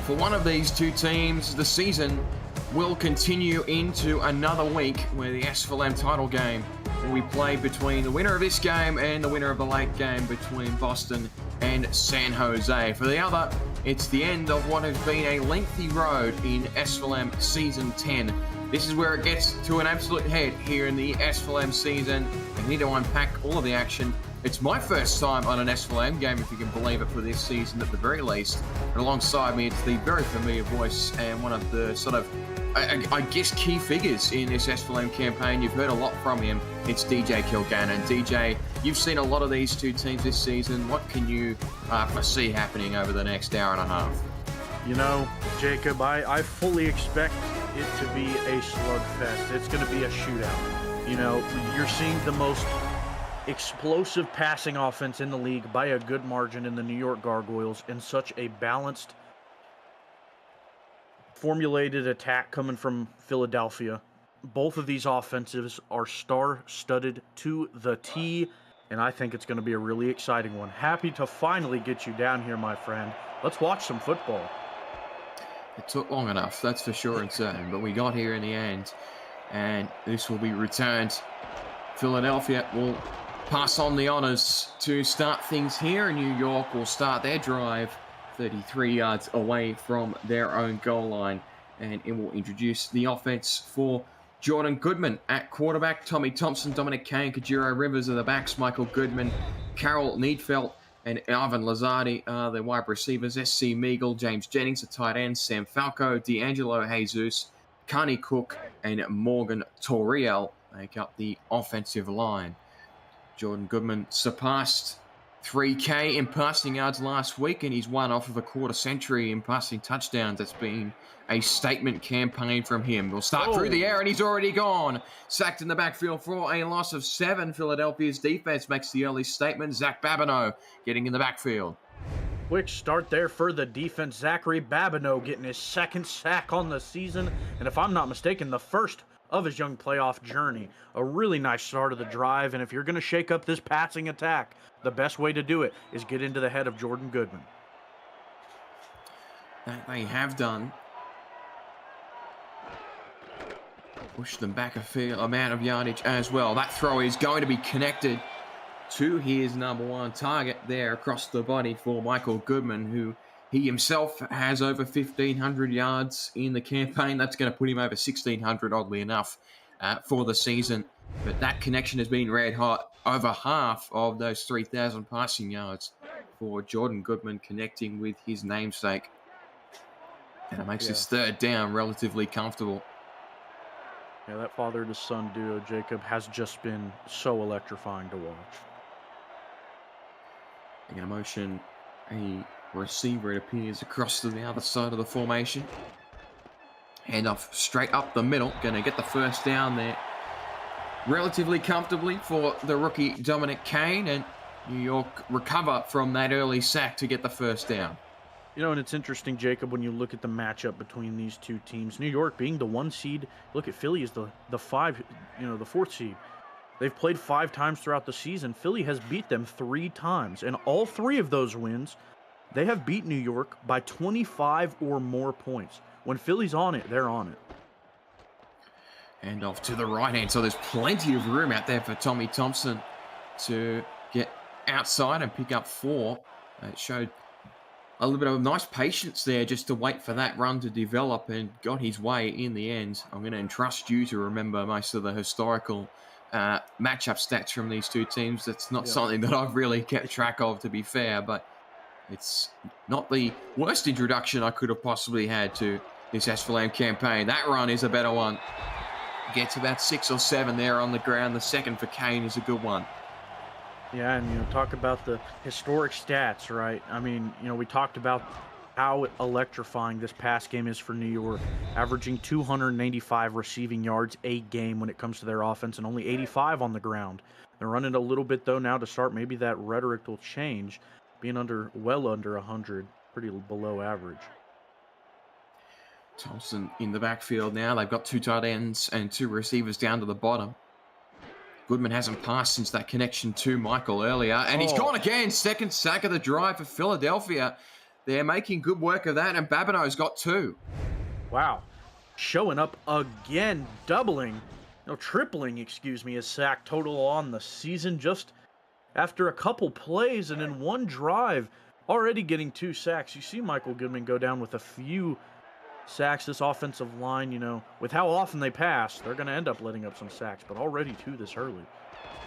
For one of these two teams, the season will continue into another week where the SFLm title game will be played between the winner of this game and the winner of the late game between Boston and San Jose. For the other, it's the end of what has been a lengthy road in SFLm Season 10. This is where it gets to an absolute head here in the SFLm season. We need to unpack all of the action. It's my first time on an SFLm game, if you can believe it, for this season at the very least. And alongside me, it's the very familiar voice and one of the sort of, I guess, key figures in this SFLm campaign. You've heard a lot from him. It's DJ Kilgannon. DJ, you've seen a lot of these two teams this season. What can you foresee happening over the next hour and a half? You know, Jacob, I fully expect it to be a slugfest. It's going to be a shootout. You know, you're seeing the most explosive passing offense in the league by a good margin in the New York Gargoyles, and such a balanced, formulated attack coming from Philadelphia. Both of these offensives are star-studded to the T, and I think it's going to be a really exciting one. Happy to finally get you down here, my friend. Let's watch some football. It took long enough, that's for sure and certain, but we got here in the end, and this will be returned. Philadelphia will pass on the honours to start things here, and New York will start their drive 33 yards away from their own goal line, and it will introduce the offense for Jordan Goodman at quarterback, Tommy Thompson, Dominic Kane, Kajiro Rivers are the backs, Michael Goodman, Carol Needfelt, and Ivan Lazardi are the wide receivers, SC Meagle, James Jennings, the tight ends, Sam Falco, D'Angelo Jesus, Carney Cook, and Morgan Toriel make up the offensive line. Jordan Goodman surpassed 3K in passing yards last week, and he's one off of a quarter century in passing touchdowns. That's been a statement campaign from him. We'll start through the air, and he's already gone. Sacked in the backfield for a loss of 7. Philadelphia's defense makes the early statement. Zach Babineau getting in the backfield. Quick start there for the defense. Zachary Babineau getting his second sack on the season, and if I'm not mistaken, the first of his young playoff journey. A really nice start of the drive, and if you're going to shake up this passing attack, the best way to do it is get into the head of Jordan Goodman. That they have done. Push them back a fair amount of yardage as well. That throw is going to be connected to his number one target there across the body for Michael Goodman, who he himself has over 1,500 yards in the campaign. That's going to put him over 1,600, oddly enough, for the season. But that connection has been red hot. Over half of those 3,000 passing yards for Jordan Goodman connecting with his namesake. And it makes his third down relatively comfortable. Yeah, that father to son duo, Jacob, has just been so electrifying to watch. They're going to motion a receiver, it appears, across to the other side of the formation. Hand off straight up the middle. Going to get the first down there relatively comfortably for the rookie Dominic Kane, and New York recover from that early sack to get the first down. You know, and it's interesting, Jacob, when you look at the matchup between these two teams. New York being the 1 seed, look at Philly as the 4th seed. They've played 5 times throughout the season. Philly has beat them 3 times, and all 3 of those wins, they have beat New York by 25 or more points. When Philly's on it, they're on it. And off to the right hand, so there's plenty of room out there for Tommy Thompson to get outside and pick up 4. It showed a little bit of nice patience there just to wait for that run to develop, and got his way in the end. I'm going to entrust you to remember most of the historical matchup stats from these two teams. That's not something that I've really kept track of, to be fair, but it's not the worst introduction I could have possibly had to this SFLm campaign. That run is a better one. Gets about 6 or 7 there on the ground. The second for Kane is a good one. Yeah, and, talk about the historic stats, right? I mean, we talked about how electrifying this pass game is for New York, averaging 285 receiving yards a game when it comes to their offense, and only 85 on the ground. They're running a little bit, though, now to start. Maybe that rhetoric will change, being well under 100, pretty below average. Thompson in the backfield now. They've got 2 tight ends and 2 receivers down to the bottom. Goodman hasn't passed since that connection to Michael earlier. And he's gone again. Second sack of the drive for Philadelphia. They're making good work of that, and Babineau's got 2. Wow. Showing up again, doubling, no, tripling, excuse me, his sack total on the season just after a couple plays and in one drive, already getting 2 sacks. You see Michael Goodman go down with a few sacks. This offensive line, you know, with how often they pass, they're going to end up letting up some sacks, but already 2 this early.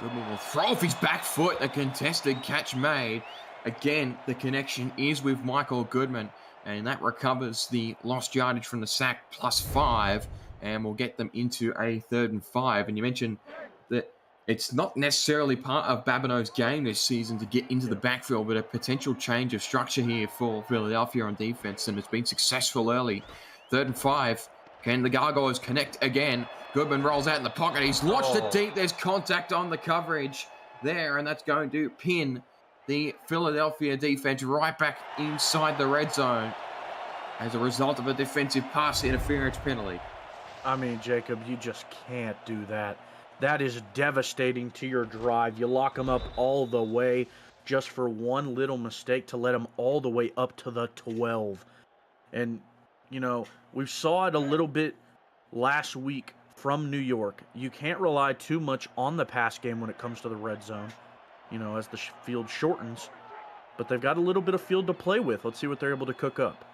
Goodman will throw off his back foot. A contested catch made. Again, the connection is with Michael Goodman, and that recovers the lost yardage from the sack +5, and will get them into a 3rd and 5. And you mentioned that it's not necessarily part of Babineau's game this season to get into the backfield, but a potential change of structure here for Philadelphia on defense, and it's been successful early. 3rd and 5. Can the Gargoyles connect again? Goodman rolls out in the pocket. He's launched it deep. There's contact on the coverage there, and that's going to pin the Philadelphia defense right back inside the red zone as a result of a defensive pass interference penalty. I mean, Jacob, you just can't do that. That is devastating to your drive. You lock them up all the way just for one little mistake to let them all the way up to the 12. And, you know, we saw it a little bit last week from New York. You can't rely too much on the pass game when it comes to the red zone, you know, as the field shortens. But they've got a little bit of field to play with. Let's see what they're able to cook up.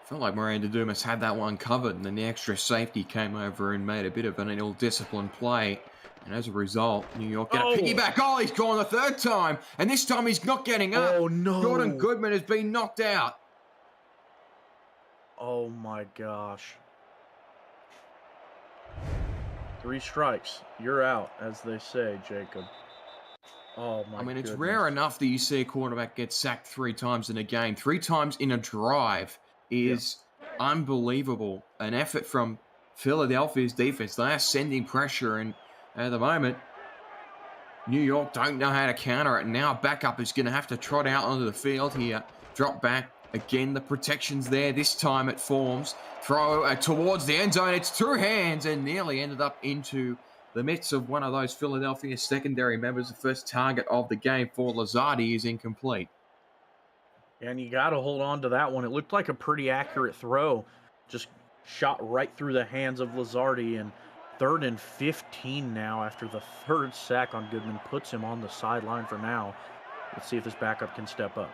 Felt like Miranda Dumas had that one covered, and then the extra safety came over and made a bit of an ill-disciplined play. And as a result, New York get a piggyback. Oh, he's gone the 3rd time, and this time he's not getting up. Oh, no. Jordan Goodman has been knocked out. Oh, my gosh. 3 strikes. You're out, as they say, Jacob. Oh, my goodness. It's rare enough that you see a quarterback get sacked 3 times in a game. 3 times in a drive is unbelievable. An effort from Philadelphia's defense. They are sending pressure, and at the moment, New York don't know how to counter it. Now backup is going to have to trot out onto the field here. Drop back. Again, the protection's there. This time it forms. Throw towards the end zone. It's 2 hands and nearly ended up into the midst of one of those Philadelphia secondary members. The first target of the game for Lazardi is incomplete. And you got to hold on to that one. It looked like a pretty accurate throw. Just shot right through the hands of Lazardi. And 3rd and 15 now after the 3rd sack on Goodman puts him on the sideline for now. Let's see if this backup can step up.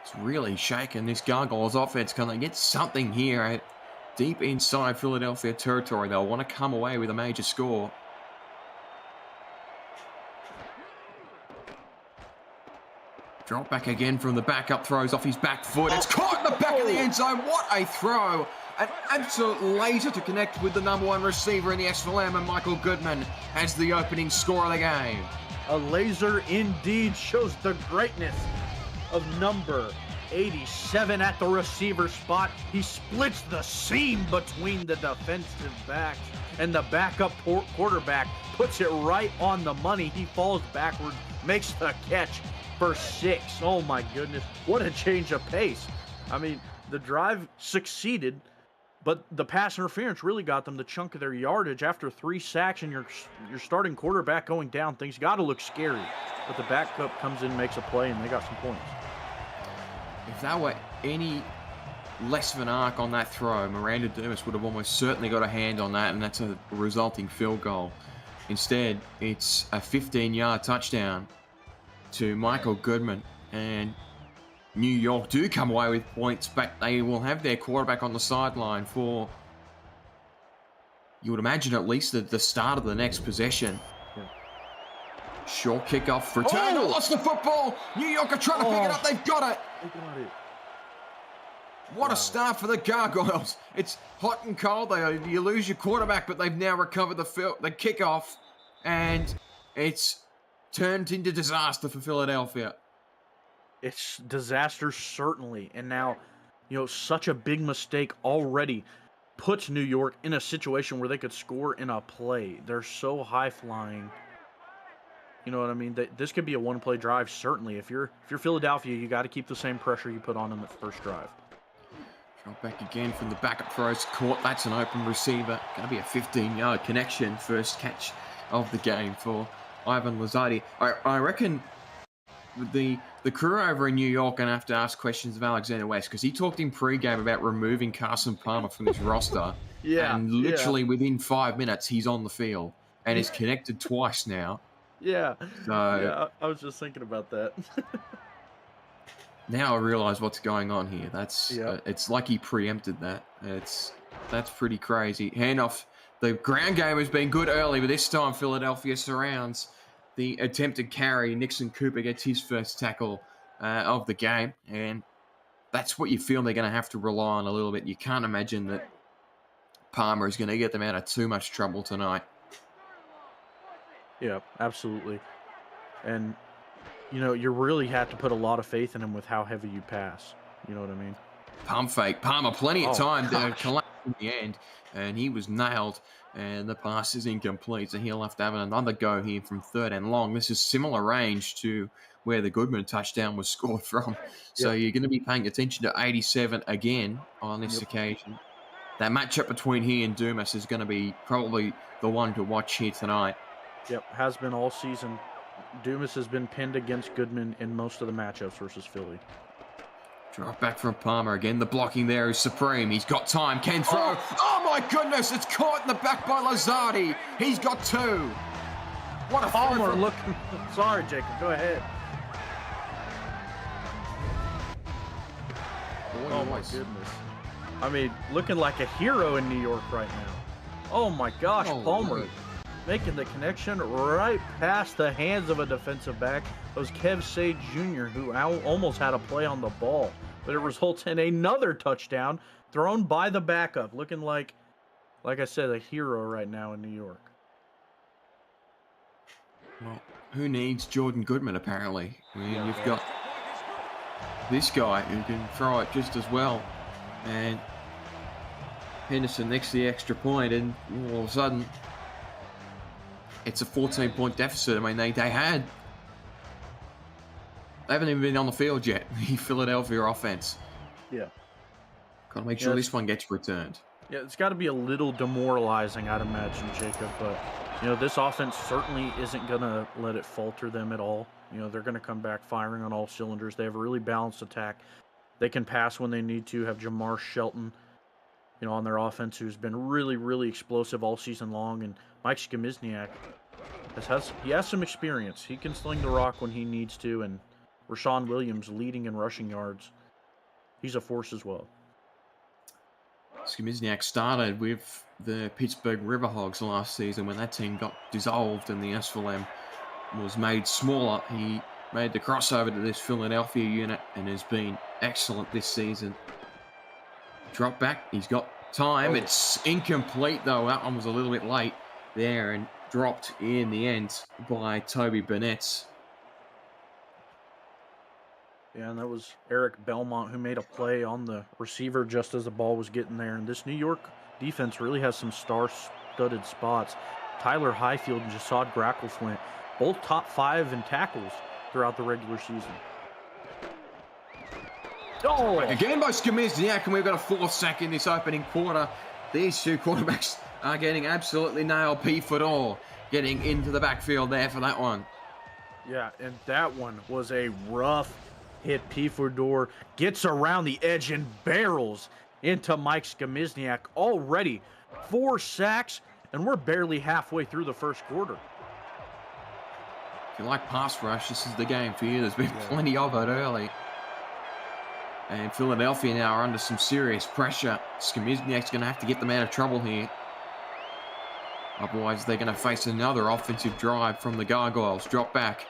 It's really shaking this Gargoyles offense. Can they get something here deep inside Philadelphia territory? They'll want to come away with a major score. Drop back again from the backup, throws off his back foot. It's caught in the back of the end zone. What a throw. An absolute laser to connect with the #1 receiver in the SFLm, and Michael Goodman has the opening score of the game. A laser indeed, shows the greatness of number 87 at the receiver spot. He splits the seam between the defensive backs, and the backup quarterback puts it right on the money. He falls backwards, makes the catch for 6. Oh my goodness, what a change of pace. I mean, the drive succeeded, but the pass interference really got them the chunk of their yardage. After 3 sacks and your starting quarterback going down, things got to look scary. But the backup comes in, makes a play, and they got some points. If that were any less of an arc on that throw, Miranda Dumas would have almost certainly got a hand on that, and that's a resulting field goal. Instead, it's a 15-yard touchdown to Michael Goodman, and New York do come away with points, but they will have their quarterback on the sideline for, you would imagine, at least at the start of the next possession. Short kickoff return. Oh, lost the football. New York are trying to pick it up. They've got it. What a start for the Gargoyles. It's hot and cold. You lose your quarterback, but they've now recovered the kickoff, and it's turned into disaster for Philadelphia. It's disaster, certainly. And now, you know, such a big mistake already puts New York in a situation where they could score in a play. They're so high-flying. You know what I mean? This could be a one-play drive, certainly. If you're Philadelphia, you got to keep the same pressure you put on them at the first drive. Drop back again from the backup throws. Caught. That's an open receiver. Going to be a 15-yard connection. First catch of the game for Ivan Lazardi. I reckon the crew over in New York going to have to ask questions of Alexander West, because he talked in pre-game about removing Carson Palmer from this roster. Yeah. And literally within 5 minutes, he's on the field and is connected twice now. Yeah. So Yeah, I was just thinking about that. now I realize what's going on here. That's Yep. it's like he preempted that. That's pretty crazy. Handoff. The ground game has been good early, but this time Philadelphia surrounds the attempted carry. Nixon Cooper gets his first tackle of the game, and that's what you feel they're going to have to rely on a little bit. You can't imagine that Palmer is going to get them out of too much trouble tonight. Yeah, absolutely. And, you know, you really have to put a lot of faith in him with how heavy you pass. You know what I mean? Pump fake. Palmer, plenty of Oh, time to gosh. collect in the end, and he was nailed, and the pass is incomplete, so he'll have to have another go here from third and long. This is similar range to where the Goodman touchdown was scored from, so Yep. you're going to be paying attention to 87 again on this occasion. That matchup between he and Dumas is going to be probably the one to watch here tonight. Yep, has been all season. Dumas has been pinned against Goodman in most of the matchups versus Philly. Drop back from Palmer again. The blocking there is supreme. He's got time. Can throw. Oh my goodness! It's caught in the back by Lazardi. He's got two. What a Palmer throw. looking. Sorry, Jacob. Go ahead. Oh my goodness. I mean, looking like a hero in New York right now. Oh my gosh, Palmer making the connection right past the hands of a defensive back. It was Kev Sage Jr. who almost had a play on the ball, but it results in another touchdown thrown by the backup, looking like I said, a hero right now in New York. Well, who needs Jordan Goodman, apparently? I mean, you've got this guy who can throw it just as well. And Henderson next to the extra point, and all of a sudden, it's a 14-point deficit. I mean, they haven't even been on the field yet, the Philadelphia offense. Yeah. Got to make sure this one gets returned. Yeah, it's got to be a little demoralizing, I'd imagine, Jacob. But, you know, this offense certainly isn't going to let it falter them at all. You know, they're going to come back firing on all cylinders. They have a really balanced attack. They can pass when they need to. Have Jamar Shelton, you know, on their offense, who's been really, really explosive all season long. And Mike Skamizniak he has some experience. He can sling the rock when he needs to. And Rashawn Williams leading in rushing yards. He's a force as well. Skamizniak started with the Pittsburgh Riverhogs last season when that team got dissolved and the SFLm was made smaller. He made the crossover to this Philadelphia unit and has been excellent this season. Drop back. He's got time. It's incomplete, though. That one was a little bit late there and dropped in the end by Toby Burnett. Yeah, and that was Eric Belmont who made a play on the receiver just as the ball was getting there. And this New York defense really has some star-studded spots. Tyler Highfield and Jasad Grackleflint, both top 5 in tackles throughout the regular season. Oh, again by Skamizniak, and we've got a 4th sack in this opening quarter. These two quarterbacks are getting absolutely nailed. P. Fedor getting into the backfield there for that one. Yeah, and that one was a rough hit. P. Fedor gets around the edge and barrels into Mike Skamizniak. Already 4 sacks, and we're barely halfway through the first quarter. If you like pass rush, this is the game for you. There's been plenty of it early. And Philadelphia now are under some serious pressure. Skamizniak's going to have to get them out of trouble here. Otherwise, they're going to face another offensive drive from the Gargoyles. Drop back.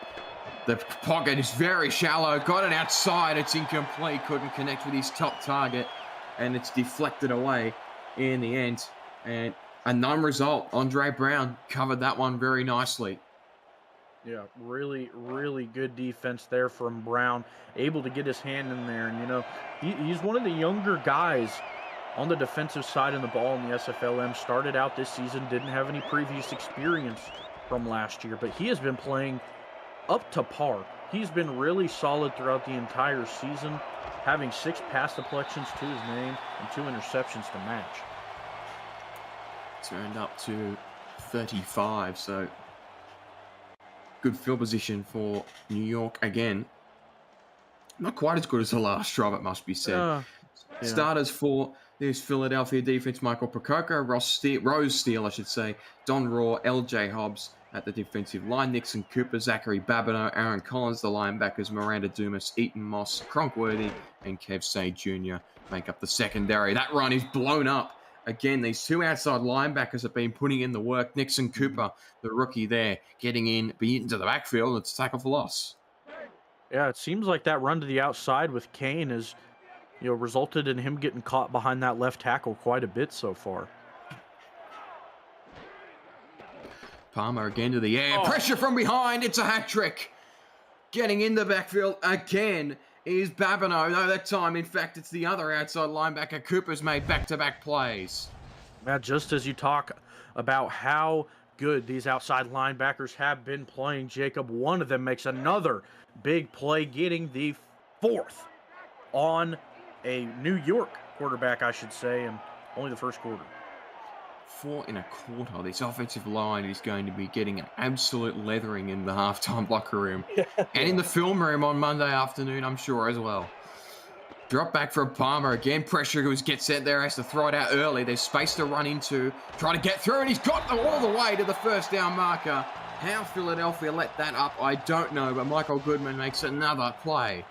The pocket is very shallow. Got it outside. It's incomplete. Couldn't connect with his top target. And it's deflected away in the end. And a non-result. Andre Brown covered that one very nicely. Yeah, really, really good defense there from Brown. Able to get his hand in there. And, you know, he's one of the younger guys on the defensive side of the ball in the SFLm. Started out this season, didn't have any previous experience from last year, but he has been playing up to par. He's been really solid throughout the entire season. having 6 pass deflections to his name and 2 interceptions to match. Turned up to 35, so good field position for New York again. Not quite as good as the last drive, it must be said. Yeah. Starters for this Philadelphia defense: Michael Prococo, Rose Steele, I should say, Don Raw, LJ Hobbs at the defensive line, Nixon Cooper, Zachary Babineau, Aaron Collins, the linebackers, Miranda Dumas, Eaton Moss, Cronkworthy, and Kev Say Jr. make up the secondary. That run is blown up. Again, these 2 outside linebackers have been putting in the work. Nixon Cooper, the rookie there, getting into the backfield. It's a tackle for loss. Yeah, it seems like that run to the outside with Kane has, resulted in him getting caught behind that left tackle quite a bit so far. Palmer again to the air. Pressure from behind. It's a hat trick. Getting in the backfield again is Babineau. No, that time, in fact, it's the other outside linebacker. Cooper's made back-to-back plays. Now, just as you talk about how good these outside linebackers have been playing, Jacob, one of them makes another big play, getting the 4th on a New York quarterback, I should say, and only the first quarter. 4 1/4. This offensive line is going to be getting an absolute leathering in the halftime locker room and in the film room on Monday afternoon, I'm sure, as well. Drop back from Palmer again. Pressure gets set there, has to throw it out early. There's space to run into, try to get through, and he's got all the way to the first down marker. How Philadelphia let that up, I don't know, but Michael Goodman makes another play.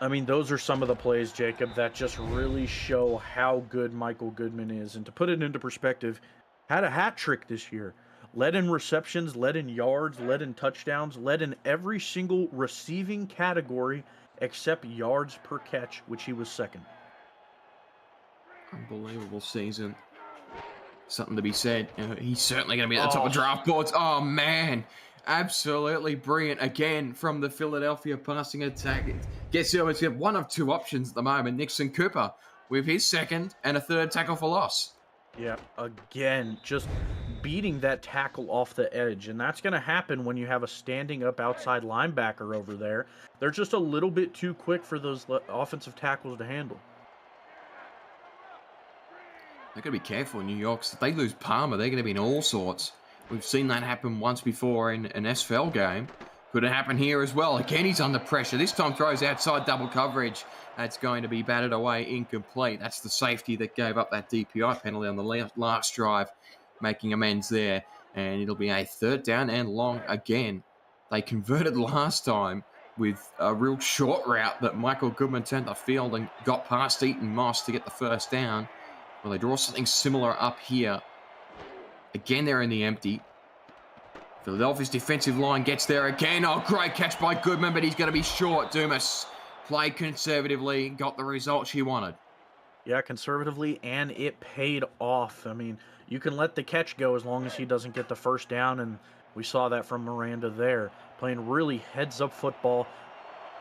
I mean, those are some of the plays, Jacob, that just really show how good Michael Goodman is. And to put it into perspective, had a hat trick this year. Led in receptions, led in yards, led in touchdowns, led in every single receiving category except yards per catch, which he was second. Unbelievable season. Something to be said. He's certainly going to be at the top of draft boards. Oh, man. Absolutely brilliant again from the Philadelphia passing attack. Gets one of 2 options at the moment. Nixon Cooper with his second and a 3rd tackle for loss. Yeah, again, just beating that tackle off the edge. And that's going to happen when you have a standing up outside linebacker over there. They're just a little bit too quick for those offensive tackles to handle. They've got to be careful in New York. So if they lose Palmer, they're going to be in all sorts. We've seen that happen once before in an SFL game. Could it happen here as well? Again, he's under pressure. This time throws outside double coverage. That's going to be batted away, incomplete. That's the safety that gave up that DPI penalty on the last drive, making amends there. And it'll be a 3rd down and long again. They converted last time with a real short route that Michael Goodman turned the field and got past Eaton Moss to get the 1st down. Well, they draw something similar up here. Again, they're in the empty. Philadelphia's defensive line gets there again. Oh, great catch by Goodman, but he's going to be short. Dumas played conservatively, got the result she wanted. Yeah, conservatively, and it paid off. I mean, you can let the catch go as long as he doesn't get the 1st down, and we saw that from Miranda there. Playing really heads-up football.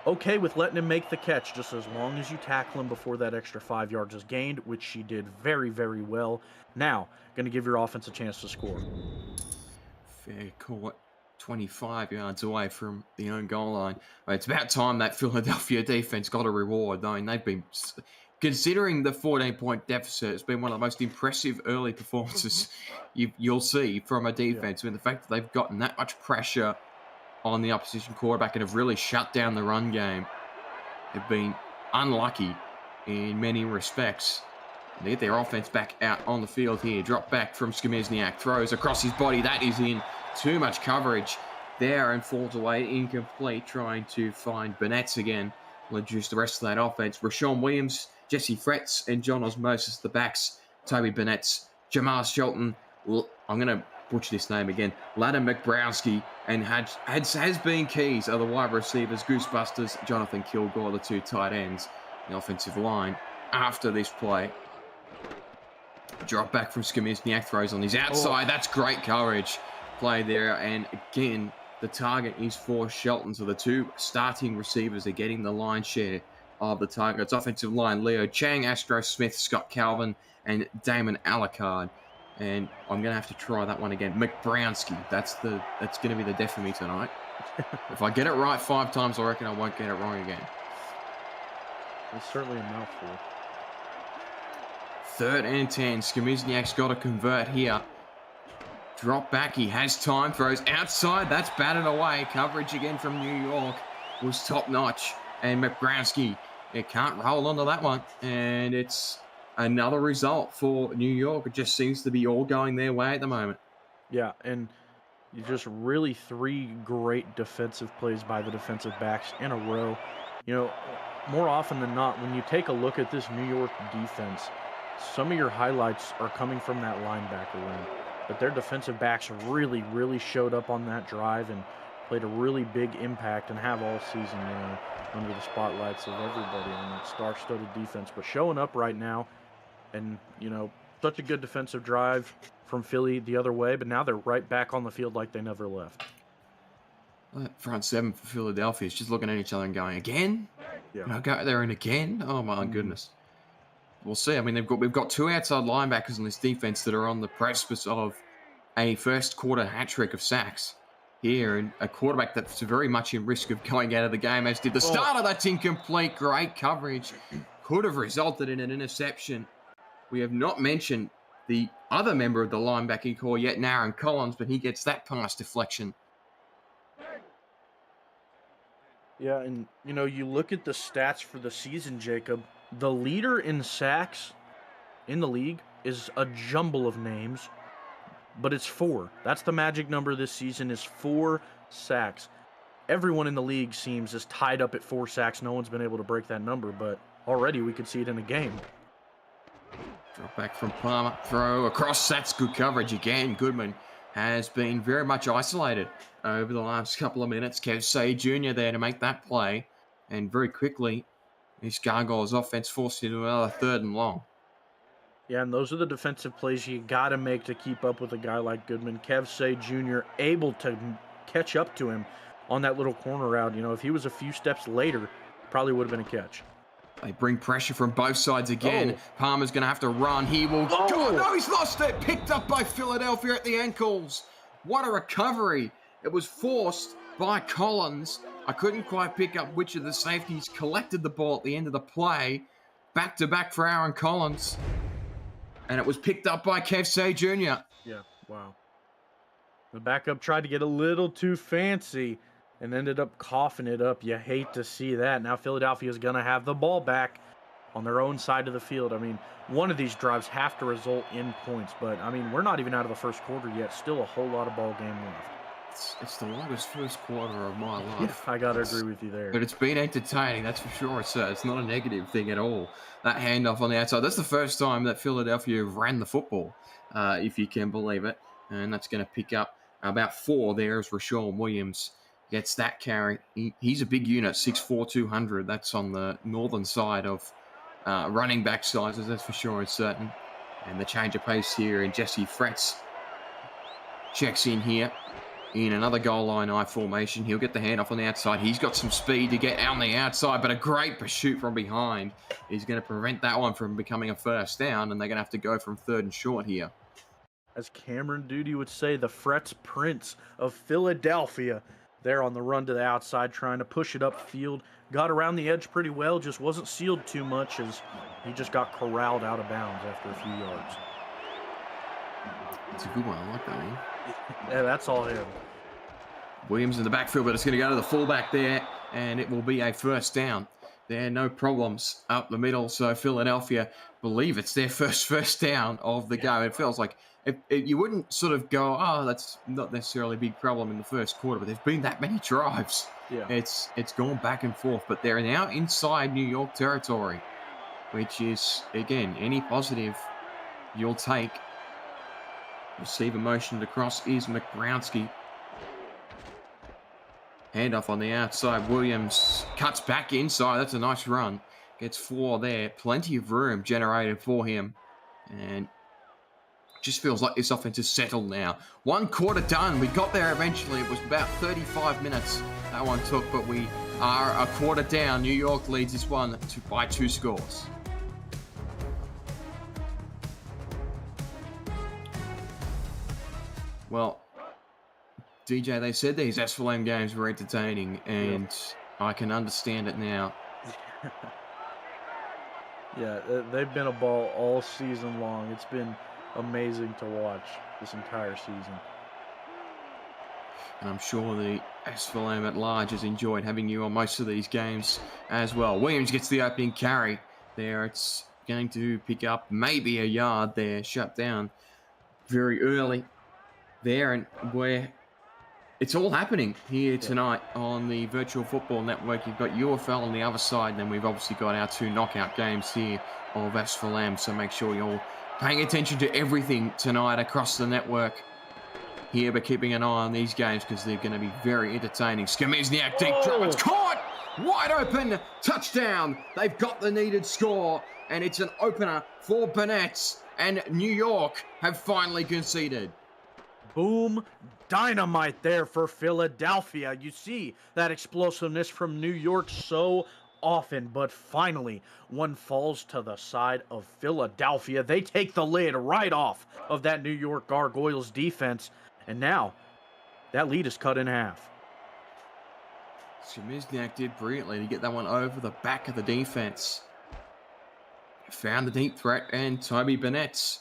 Okay with letting him make the catch, just as long as you tackle him before that extra 5 yards is gained, which she did very, very well. Now, going to give your offense a chance to score. Fair court, 25 yards away from the own goal line. It's about time that Philadelphia defense got a reward. I mean, they've been, considering the 14-point deficit, it's been one of the most impressive early performances you'll see from a defense. I mean, the fact that they've gotten that much pressure on the opposition quarterback and have really shut down the run game. They've been unlucky in many respects. They get their offense back out on the field here. Drop back from Skomizniak. Throws across his body. That is in. Too much coverage there and falls away incomplete. Trying to find Burnetts again. Will introduce the rest of that offense. Rashawn Williams, Jesse Fretz, and John Osmosis, the backs. Toby Burnetts, Jamal Shelton. I'm going to butcher this name again. Ladder McBrowski and has been keys are the wide receivers. Goosebusters, Jonathan Kilgore, the 2 tight ends. The offensive line after this play. Drop back from Skomizniak, throws on his outside. That's great coverage play there. And again, the target is for Shelton. So the 2 starting receivers are getting the line share of the target. It's offensive line, Leo Chang, Astro Smith, Scott Calvin, and Damon Alucard. And I'm going to have to try that one again. McBrowski, that's going to be the death of me tonight. If I get it right 5 times, I reckon I won't get it wrong again. It's certainly a mouthful. 3rd and 10. Skamizniak's got to convert here. Drop back. He has time. Throws outside. That's batted away. Coverage again from New York was top notch. And McBrowski, it can't roll onto that one. And it's another result for New York. It just seems to be all going their way at the moment. Yeah, and you just really 3 great defensive plays by the defensive backs in a row. You know, more often than not, when you take a look at this New York defense, some of your highlights are coming from that linebacker room. But their defensive backs really, really showed up on that drive and played a really big impact and have all season, under the spotlights of everybody on that star-studded defense. But showing up right now and, such a good defensive drive from Philly the other way, but now they're right back on the field like they never left. That front 7 for Philadelphia is just looking at each other and going, again? Yeah. Can I go there and again? Oh, my goodness. We'll see. I mean, we've got 2 outside linebackers on this defense that are on the precipice of a first quarter hat trick of sacks here, and a quarterback that's very much in risk of going out of the game, as did the starter. That's incomplete. Great coverage. Could have resulted in an interception. We have not mentioned the other member of the linebacking core yet, Aaron Collins, but he gets that pass deflection. Yeah, and, you look at the stats for the season, Jacob. The leader in sacks in the league is a jumble of names, but it's 4. That's the magic number this season, is 4 sacks. Everyone in the league seems is tied up at 4 sacks. No one's been able to break that number, but already we could see it in a game. Drop back from Palmer. Throw across. That's good coverage again. Goodman has been very much isolated over the last couple of minutes. Kev Say Jr. there to make that play. And very quickly, this Gargoyles offense forced into another 3rd and long. Yeah, and those are the defensive plays you got to make to keep up with a guy like Goodman. Kev Say Jr. able to catch up to him on that little corner route. If he was a few steps later, probably would have been a catch. They bring pressure from both sides again. Palmer's going to have to run. He will... Oh, no, he's lost it. Picked up by Philadelphia at the ankles. What a recovery. It was forced by Collins. I couldn't quite pick up which of the safeties collected the ball at the end of the play. Back-to-back for Aaron Collins. And it was picked up by Kev Say Jr. Yeah, wow. The backup tried to get a little too fancy and ended up coughing it up. You hate to see that. Now Philadelphia is going to have the ball back on their own side of the field. I mean, one of these drives have to result in points, but, we're not even out of the first quarter yet. Still a whole lot of ball game left. It's the longest first quarter of my life. Yeah, I got to agree with you there. But it's been entertaining, that's for sure. It's not a negative thing at all. That handoff on the outside, that's the first time that Philadelphia ran the football, if you can believe it. And that's going to pick up about 4 there as Rashawn Williams gets that carry. He's a big unit, 6'4", 200. That's on the northern side of running back sizes, that's for sure and certain. And the change of pace here, and Jesse Fretz checks in here in another goal line I formation. He'll get the handoff on the outside. He's got some speed to get on the outside, but a great pursuit from behind is going to prevent that one from becoming a first down, and they're going to have to go from 3rd and short here. As Cameron Duty would say, the Fretz Prince of Philadelphia there on the run to the outside, trying to push it upfield. Got around the edge pretty well, just wasn't sealed too much as he just got corralled out of bounds after a few yards. It's a good one. I like that one. Yeah, that's all him. Williams in the backfield, but it's going to go to the fullback there, and it will be a first down. There, no problems up the middle. So Philadelphia believe it's their first down of the game. It feels like you wouldn't sort of go, oh, that's not necessarily a big problem in the first quarter, but there's been that many drives. Yeah. It's gone back and forth, but they're now inside New York territory, which is, again, any positive you'll take. Receiver motioned across is McBrowski. Handoff on the outside. Williams cuts back inside. That's a nice run. Gets 4 there. Plenty of room generated for him. And just feels like this offense is settled now. 1 quarter done. We got there eventually. It was about 35 minutes that one took, but we are a quarter down. New York leads this one by 2 scores. Well, DJ, they said these SFLm games were entertaining, and I can understand it now. Yeah, they've been a ball all season long. It's been amazing to watch this entire season. And I'm sure the SFLm at large has enjoyed having you on most of these games as well. Williams gets the opening carry there. It's going to pick up maybe a yard there, shut down very early there, and where it's all happening here tonight on the Virtual Football Network. You've got UFL on the other side, and then we've obviously got our 2 knockout games here of SFLm, so make sure you're paying attention to everything tonight across the network here, but keeping an eye on these games because they're going to be very entertaining. Skamizniak, deep drop, it's caught! Wide open, touchdown! They've got the needed score, and it's an opener for Burnett, and New York have finally conceded. Boom, dynamite there for Philadelphia. You see that explosiveness from New York so often, but finally one falls to the side of Philadelphia. They take the lid right off of that New York Gargoyles defense, and now that lead is cut in half. Skamizniak did brilliantly to get that one over the back of the defense. Found the deep threat, and Toby Burnett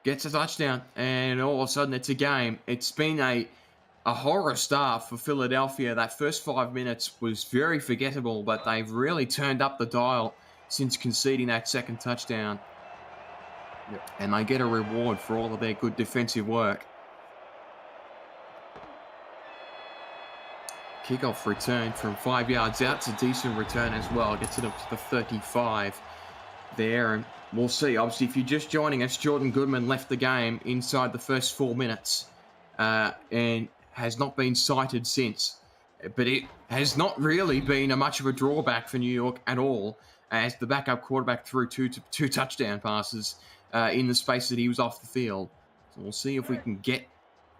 gets a touchdown, and all of a sudden it's a game. It's been a horror start for Philadelphia. That first 5 minutes was very forgettable, but they've really turned up the dial since conceding that second touchdown. Yep. And they get a reward for all of their good defensive work. Kickoff return from 5 yards out. It's a decent return as well. Gets it up to the 35 there, and we'll see. Obviously, if you're just joining us, Jordan Goodman left the game inside the first 4 minutes and has not been cited since. But it has not really been much of a drawback for New York at all, as the backup quarterback threw two touchdown passes in the space that he was off the field. So we'll see if we can get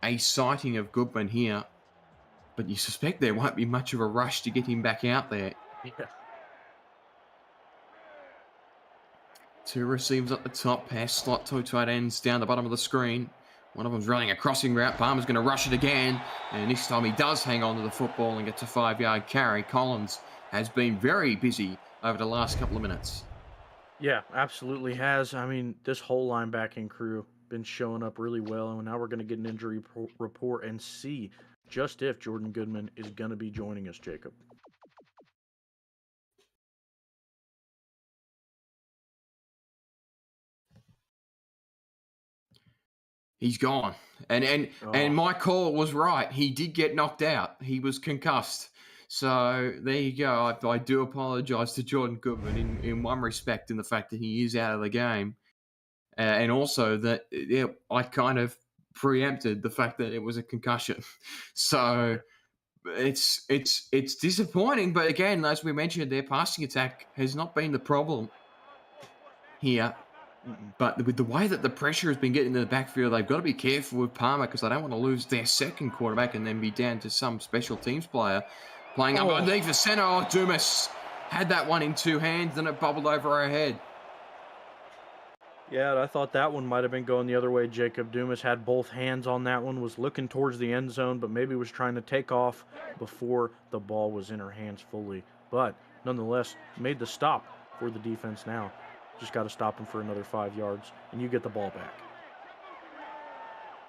a sighting of Goodman here. But you suspect there won't be much of a rush to get him back out there. Yeah. 2 receivers at the top, pass slot, 2 tight ends down the bottom of the screen. One of them's running a crossing route. Palmer's going to rush it again. And this time he does hang on to the football and gets a 5-yard carry. Collins has been very busy over the last couple of minutes. Yeah, absolutely has. I mean, this whole linebacking crew been showing up really well, and now we're going to get an injury report and see just if Jordan Goodman is going to be joining us, Jacob. He's gone. And my call was right. He did get knocked out. He was concussed. So there you go. I do apologise to Jordan Goodman in one respect, in the fact that he is out of the game. And also that I kind of preempted the fact that it was a concussion. So it's disappointing. But again, as we mentioned, their passing attack has not been the problem here. But with the way that the pressure has been getting in the backfield, they've got to be careful with Palmer because they don't want to lose their second quarterback and then be down to some special teams player playing up underneath the center. Oh, Dumas had that one in 2 hands and it bubbled over our head. Yeah, I thought that one might have been going the other way. Jacob Dumas had both hands on that one, was looking towards the end zone, but maybe was trying to take off before the ball was in her hands fully. But nonetheless, made the stop for the defense now. Just got to stop him for another 5 yards, and you get the ball back.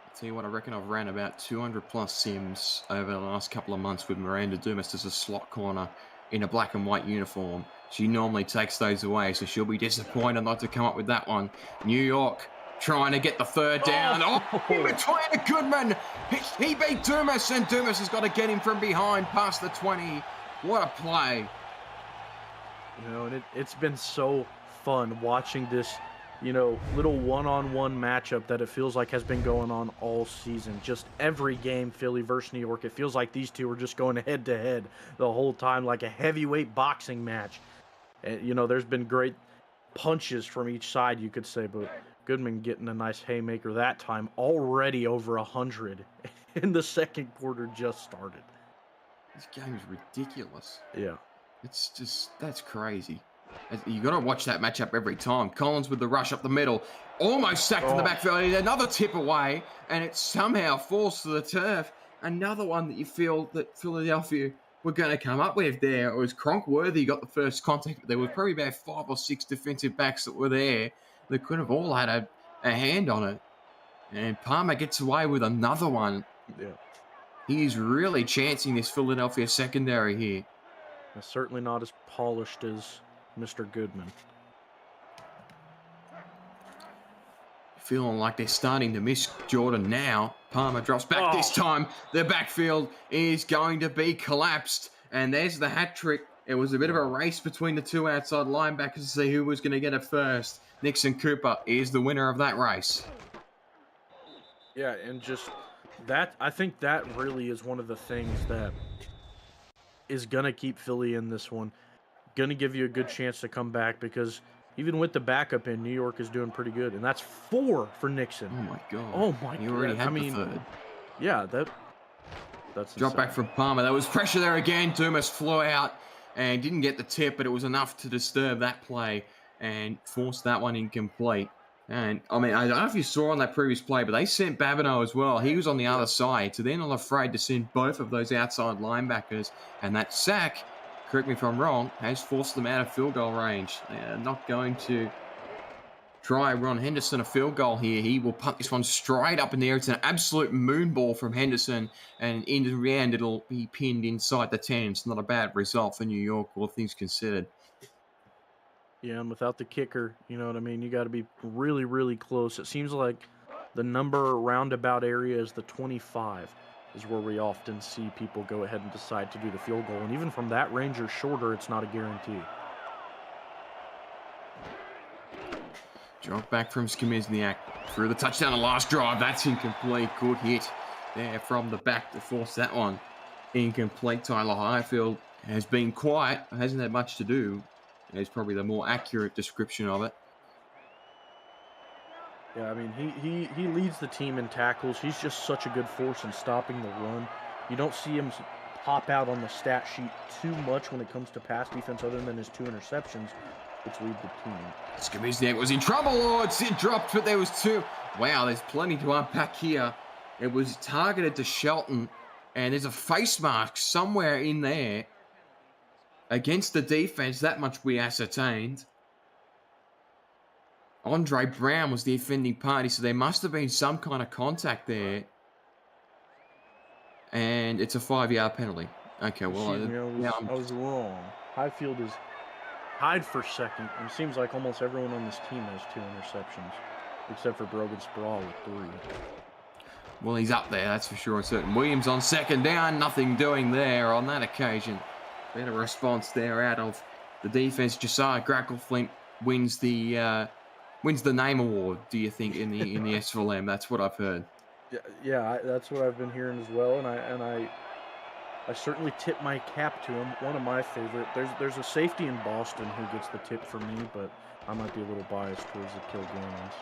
I'll tell you what, I reckon I've ran about 200+ sims over the last couple of months with Miranda Dumas as a slot corner in a black and white uniform. She normally takes those away, so she'll be disappointed not to come up with that one. New York trying to get the 3rd down. In between Goodman. He beat Dumas, and Dumas has got to get him from behind past the 20. What a play. You know, and it's been so fun watching this, little one-on-one matchup that it feels like has been going on all season. Just every game, Philly versus New York, it feels like these two are just going head-to-head the whole time, like a heavyweight boxing match. And, there's been great punches from each side, you could say, but Goodman getting a nice haymaker that time, already over 100, and the second quarter just started. This game is ridiculous. Yeah. It's just, that's crazy. You got to watch that matchup every time. Collins with the rush up the middle, almost sacked in the backfield. Another tip away, and it somehow falls to the turf. Another one that you feel that Philadelphia were going to come up with there. It was Cronkworthy got the first contact, but there was probably about 5 or 6 defensive backs that were there that could have all had a hand on it. And Palmer gets away with another one. Yeah. He's really chancing this Philadelphia secondary here. It's certainly not as polished as Mr. Goodman. Feeling like they're starting to miss Jordan now. Palmer drops back this time. The backfield is going to be collapsed. And there's the hat trick. It was a bit of a race between the 2 outside linebackers to see who was going to get it first. Nixon Cooper is the winner of that race. Yeah, and just that, I think that really is one of the things that is going to keep Philly in this one. Going to give you a good chance to come back, because even with the backup in, New York is doing pretty good. And that's 4 for Nixon. Oh, my God. Oh, my God. He already had the third. Yeah, that's Drop back from Palmer. There was pressure there again. Dumas flew out and didn't get the tip, but it was enough to disturb that play and force that one incomplete. And, I mean, I don't know if you saw on that previous play, but they sent Babineau as well. He was on the other side, so they're not afraid to send both of those outside linebackers. And that sack, correct me if I'm wrong, has forced them out of field goal range. They're not going to try Ron Henderson a field goal here. He will punt this one straight up in the air. It's an absolute moon ball from Henderson, and in the end, it'll be pinned inside the 10. It's not a bad result for New York, all things considered. Yeah, and without the kicker, you know what I mean? You got to be really, really close. It seems like the number roundabout area is the 25 is where we often see people go ahead and decide to do the field goal. And even from that range or shorter, it's not a guarantee. Drop back from Skimizniak through the touchdown and last drive. That's incomplete. Good hit there from the back to force that one incomplete. Tyler Highfield has been quiet. Hasn't had much to do. Is probably the more accurate description of it. Yeah, I mean, he leads the team in tackles. He's just such a good force in stopping the run. You don't see him pop out on the stat sheet too much when it comes to pass defense, other than his 2 interceptions, which lead the team. Skimizniak was in trouble. Oh, it dropped, but there was 2. Wow, there's plenty to unpack here. It was targeted to Shelton, and there's a face mask somewhere in there against the defense. That much we ascertained. Andre Brown was the offending party, so there must have been some kind of contact there. And it's a 5-yard penalty. Okay, well, I was wrong. Highfield is tied for second. It seems like almost everyone on this team has 2 interceptions, except for Brogan Sproul with 3. Well, he's up there, that's for sure and certain. Williams on second down, nothing doing there on that occasion. Better response there out of the defense. Josiah Grackleflint wins the name award, do you think, in the SFLm? That's what I've heard. Yeah, that's what I've been hearing as well, and I certainly tip my cap to him. One of my favorite. There's a safety in Boston who gets the tip for me, but I might be a little biased towards the Kilgarians.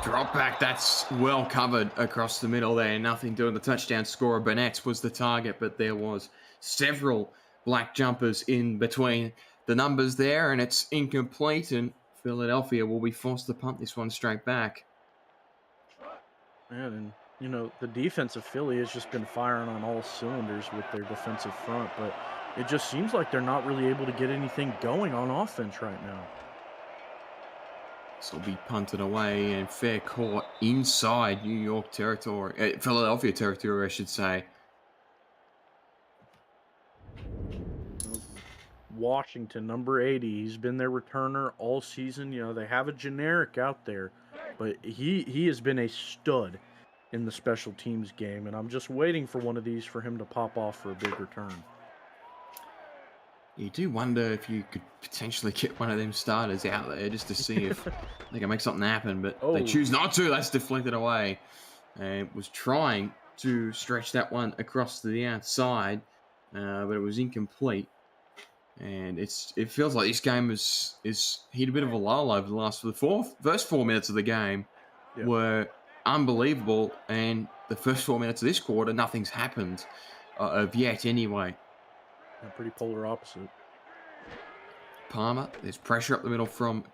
Drop back, that's well covered across the middle there. Nothing doing. The touchdown scorer, Burnett, was the target, but there was several black jumpers in between the numbers there, and it's incomplete, and Philadelphia will be forced to punt this one straight back. Man, and you know, the defense of Philly has just been firing on all cylinders with their defensive front, but it just seems like they're not really able to get anything going on offense right now. This will be punted away and fair court inside New York territory, Philadelphia territory, I should say. Washington, number 80. He's been their returner all season. You know, they have a generic out there, but he has been a stud in the special teams game, and I'm just waiting for one of these for him to pop off for a big return. You do wonder if you could potentially get one of them starters out there just to see if they can make something happen, but they choose not to. That's deflected away. And was trying to stretch that one across to the outside, but it was incomplete. And it feels like this game is hit a bit of a lull over the first 4 minutes of the game were unbelievable, and the first 4 minutes of this quarter, nothing's happened of yet anyway. A pretty polar opposite. Palmer, there's pressure up the middle from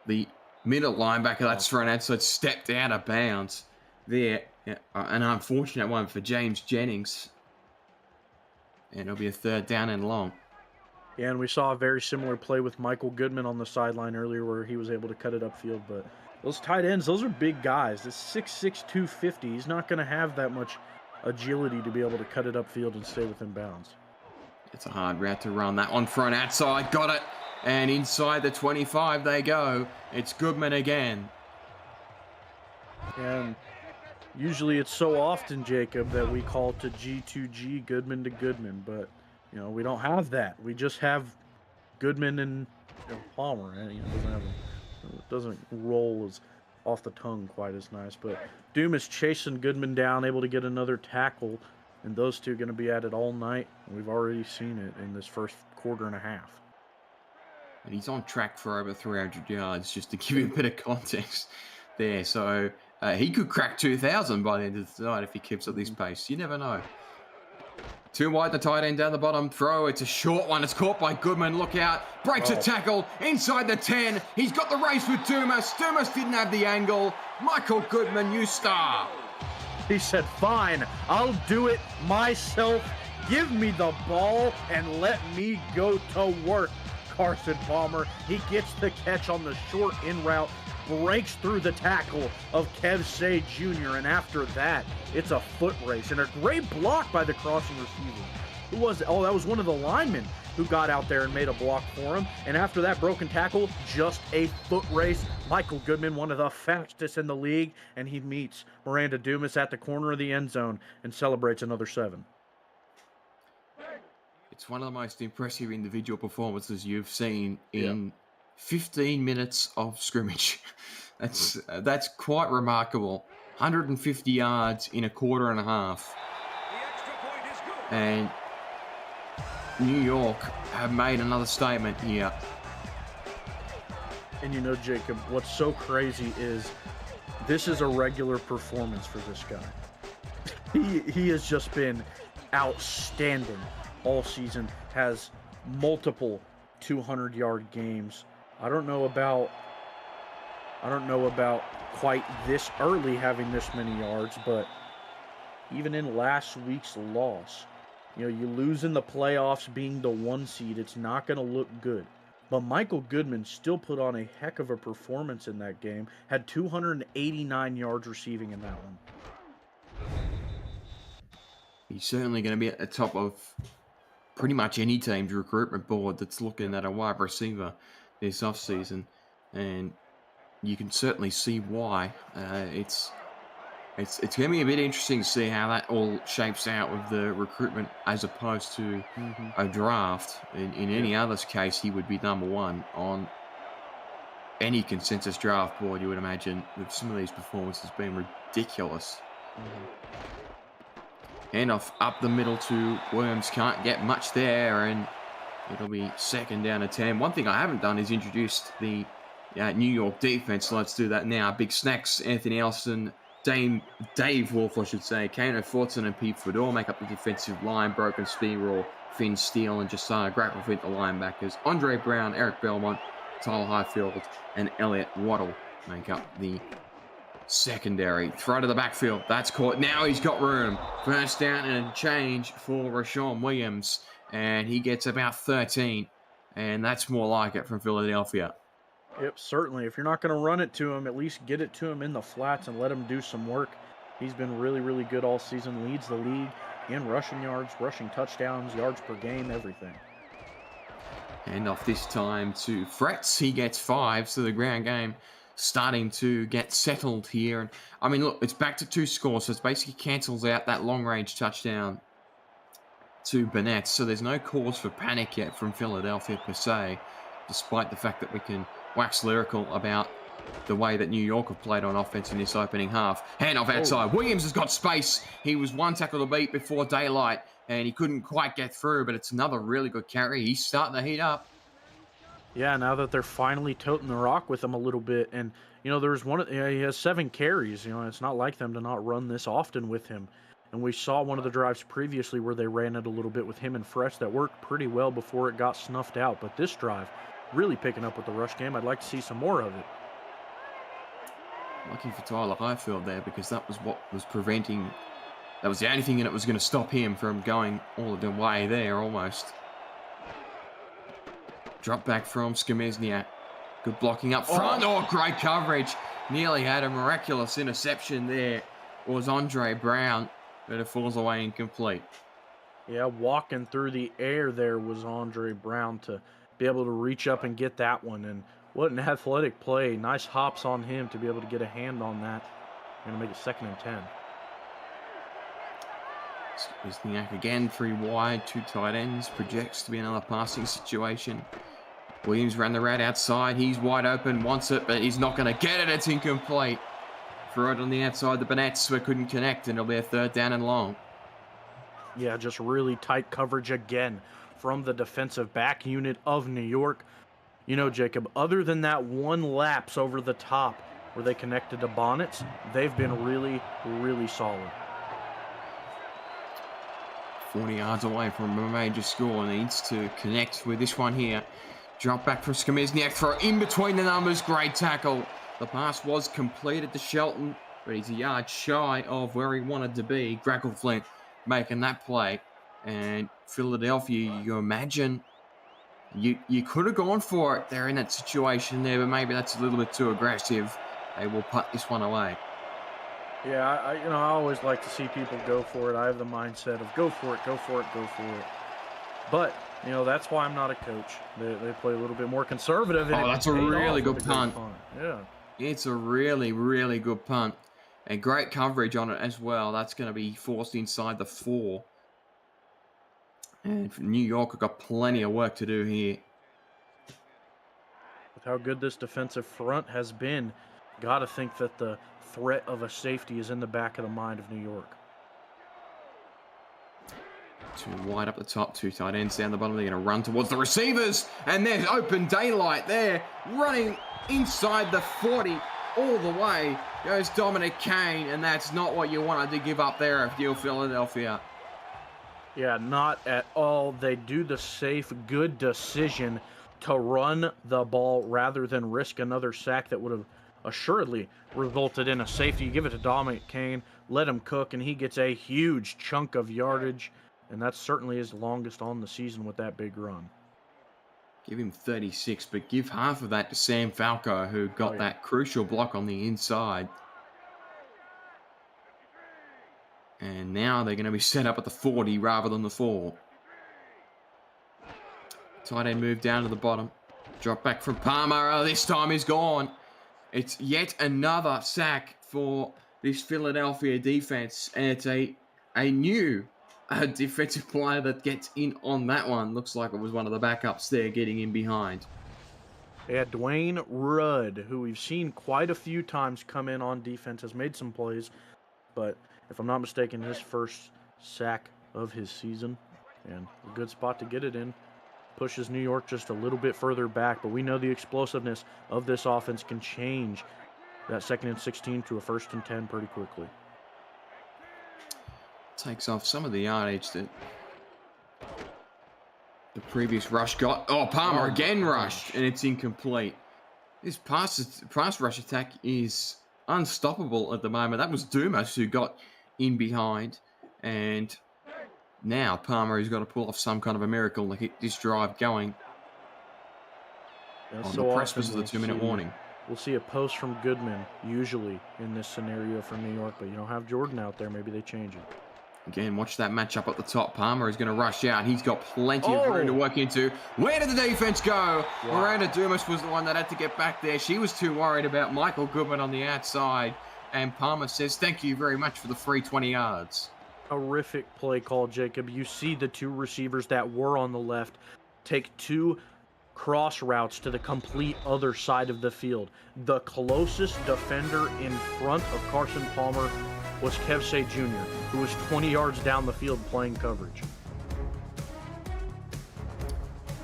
the middle linebacker. That's thrown out, so it's stepped out of bounds there. An unfortunate one for James Jennings. And it'll be a 3rd down and long. Yeah, and we saw a very similar play with Michael Goodman on the sideline earlier where he was able to cut it upfield. But those tight ends, those are big guys. This 6'6", 250, he's not going to have that much agility to be able to cut it upfield and stay within bounds. It's a hard route to run. That one front outside, got it. And inside the 25 they go. It's Goodman again. And usually it's so often, Jacob, that we call to G2G, Goodman to Goodman. But, you know, we don't have that. We just have Goodman and Palmer. And, you know, it doesn't roll as off the tongue quite as nice. But Doom is chasing Goodman down, able to get another tackle. And those two are going to be at it all night. We've already seen it in this first quarter and a half. And he's on track for over 300 yards, just to give you a bit of context there. So he could crack 2,000 by the end of the night if he keeps at this pace. You never know. Too wide, the tight end down the bottom. Throw, it's a short one. It's caught by Goodman. Look out. Breaks a tackle inside the 10. He's got the race with Dumas. Dumas didn't have the angle. Michael Goodman, you star. He said, fine, I'll do it myself. Give me the ball and let me go to work. Carson Palmer, he gets the catch on the short in route, breaks through the tackle of Kev Say Jr., and after that, it's a foot race and a great block by the crossing receiver. Who was it? Oh, that was one of the linemen who got out there and made a block for him. And after that broken tackle, just a foot race. Michael Goodman, one of the fastest in the league, and he meets Miranda Dumas at the corner of the end zone and celebrates another 7. It's one of the most impressive individual performances you've seen in 15 minutes of scrimmage. That's quite remarkable. 150 yards in a quarter and a half. And New York have made another statement here. And you know, Jacob, what's so crazy is this is a regular performance for this guy. He has just been outstanding all season, has multiple 200-yard games. I don't know about quite this early having this many yards, but even in last week's loss, you know, you lose in the playoffs being the 1 seed, it's not going to look good. But Michael Goodman still put on a heck of a performance in that game, had 289 yards receiving in that one. He's certainly going to be at the top of pretty much any team's recruitment board that's looking at a wide receiver this offseason. And you can certainly see why. It's going to be a bit interesting to see how that all shapes out with the recruitment as opposed to a draft. In any other's case, he would be number 1 on any consensus draft board, you would imagine, with some of these performances being ridiculous. Handoff up the middle to Williams. Can't get much there, and it'll be 2nd down and 10. One thing I haven't done is introduced the New York defense. So let's do that now. Big Snacks, Anthony Elson, Dave Wolf, I should say, Kano Fortson and Pete Fedor make up the defensive line. Broken Spearall, Finn Steele, and Josiah Grapplefit, the linebackers. Andre Brown, Eric Belmont, Tyler Highfield, and Elliot Waddle make up the secondary. Throw to the backfield. That's caught. Now he's got room. 1st down and change for Rashawn Williams. And he gets about 13. And that's more like it from Philadelphia. Yep, certainly. If you're not going to run it to him, at least get it to him in the flats and let him do some work. He's been really, really good all season. Leads the league in rushing yards, rushing touchdowns, yards per game, everything. And off this time to Fretz. He gets 5. So the ground game starting to get settled here. And I mean, look, it's back to 2 scores. So it basically cancels out that long-range touchdown to Burnett. So there's no cause for panic yet from Philadelphia per se, despite the fact that we can wax lyrical about the way that New York have played on offense in this opening half. Handoff outside. Williams has got space. He was 1 tackle to beat before daylight, and he couldn't quite get through, but it's another really good carry. He's starting to heat up. Yeah, now that they're finally toting the rock with him a little bit. And, you know, there's he has 7 carries. You know, it's not like them to not run this often with him. And we saw one of the drives previously where they ran it a little bit with him and Fresh that worked pretty well before it got snuffed out. But this drive, really picking up with the rush game. I'd like to see some more of it. Lucky for Tyler Highfield there, because that was what was preventing That was the only thing that was going to stop him from going all the way there, almost. Drop back from Skamizniak. Good blocking up front. Oh, great coverage. Nearly had a miraculous interception there. It was Andre Brown, but it falls away incomplete. Yeah, walking through the air there was Andre Brown to be able to reach up and get that one. And what an athletic play. Nice hops on him to be able to get a hand on that. Going to make it 2nd and 10. Skamizniak again, 3 wide, 2 tight ends. Projects to be another passing situation. Williams ran the route outside. He's wide open, wants it, but he's not going to get it. It's incomplete. Throw it on the outside. The Bonnettes couldn't connect, and it'll be a 3rd down and long. Yeah, just really tight coverage again from the defensive back unit of New York. You know, Jacob, other than that one lapse over the top where they connected to Bonnets, they've been really, really solid. 40 yards away from a major score. Needs to connect with this one here. Drop back from Skamizniak. Throw in between the numbers. Great tackle. The pass was completed to Shelton, but he's a yard shy of where he wanted to be. Grackleflint making that play. And Philadelphia, you imagine you could have gone for it there in that situation there, but maybe that's a little bit too aggressive. They will put this one away. Yeah, I always like to see people go for it. I have the mindset of go for it, go for it, go for it. But, that's why I'm not a coach. They play a little bit more conservative. Oh, that's a really good punt. Yeah. It's a really, really good punt. And great coverage on it as well. That's going to be forced inside the 4. And New York have got plenty of work to do here. With how good this defensive front has been, got to think that the threat of a safety is in the back of the mind of New York. 2 wide up the top, 2 tight ends down the bottom. They're going to run towards the receivers, and there's open daylight there. Running inside the 40 all the way goes Dominic Kane, and that's not what you wanted to give up there if you're Philadelphia. Yeah, not at all. They do the safe, good decision to run the ball rather than risk another sack that would have assuredly resulted in a safety. You give it to Dominic Kane, let him cook, and he gets a huge chunk of yardage, and that's certainly his longest on the season with that big run. Give him 36, but give half of that to Sam Falco, who got that crucial block on the inside. And now they're going to be set up at the 40 rather than the 4. Tight end move down to the bottom. Drop back from Palmer. Oh, this time he's gone. It's yet another sack for this Philadelphia defense. And it's a new defensive player that gets in on that one. Looks like it was one of the backups there getting in behind. Yeah, Dwayne Rudd, who we've seen quite a few times come in on defense, has made some plays. But if I'm not mistaken, his first sack of his season. And a good spot to get it in. Pushes New York just a little bit further back, but we know the explosiveness of this offense can change that 2nd and 16 to a 1st and 10 pretty quickly. Takes off some of the yardage that the previous rush got. Oh, Palmer again rushed, and it's incomplete. This pass rush attack is unstoppable at the moment. That was Dumas who got in behind, and now Palmer has got to pull off some kind of a miracle to get this drive going. On the precipice of the 2-minute warning. We'll see a post from Goodman, usually, in this scenario for New York, but you don't have Jordan out there. Maybe they change it. Again, watch that matchup at the top. Palmer is going to rush out. He's got plenty of room to work into. Where did the defense go? Wow. Miranda Dumas was the one that had to get back there. She was too worried about Michael Goodman on the outside. And Palmer says, thank you very much for the free 20 yards. Horrific play call, Jacob. You see the 2 receivers that were on the left take 2 cross routes to the complete other side of the field. The closest defender in front of Carson Palmer was Kevsey Jr., who was 20 yards down the field playing coverage.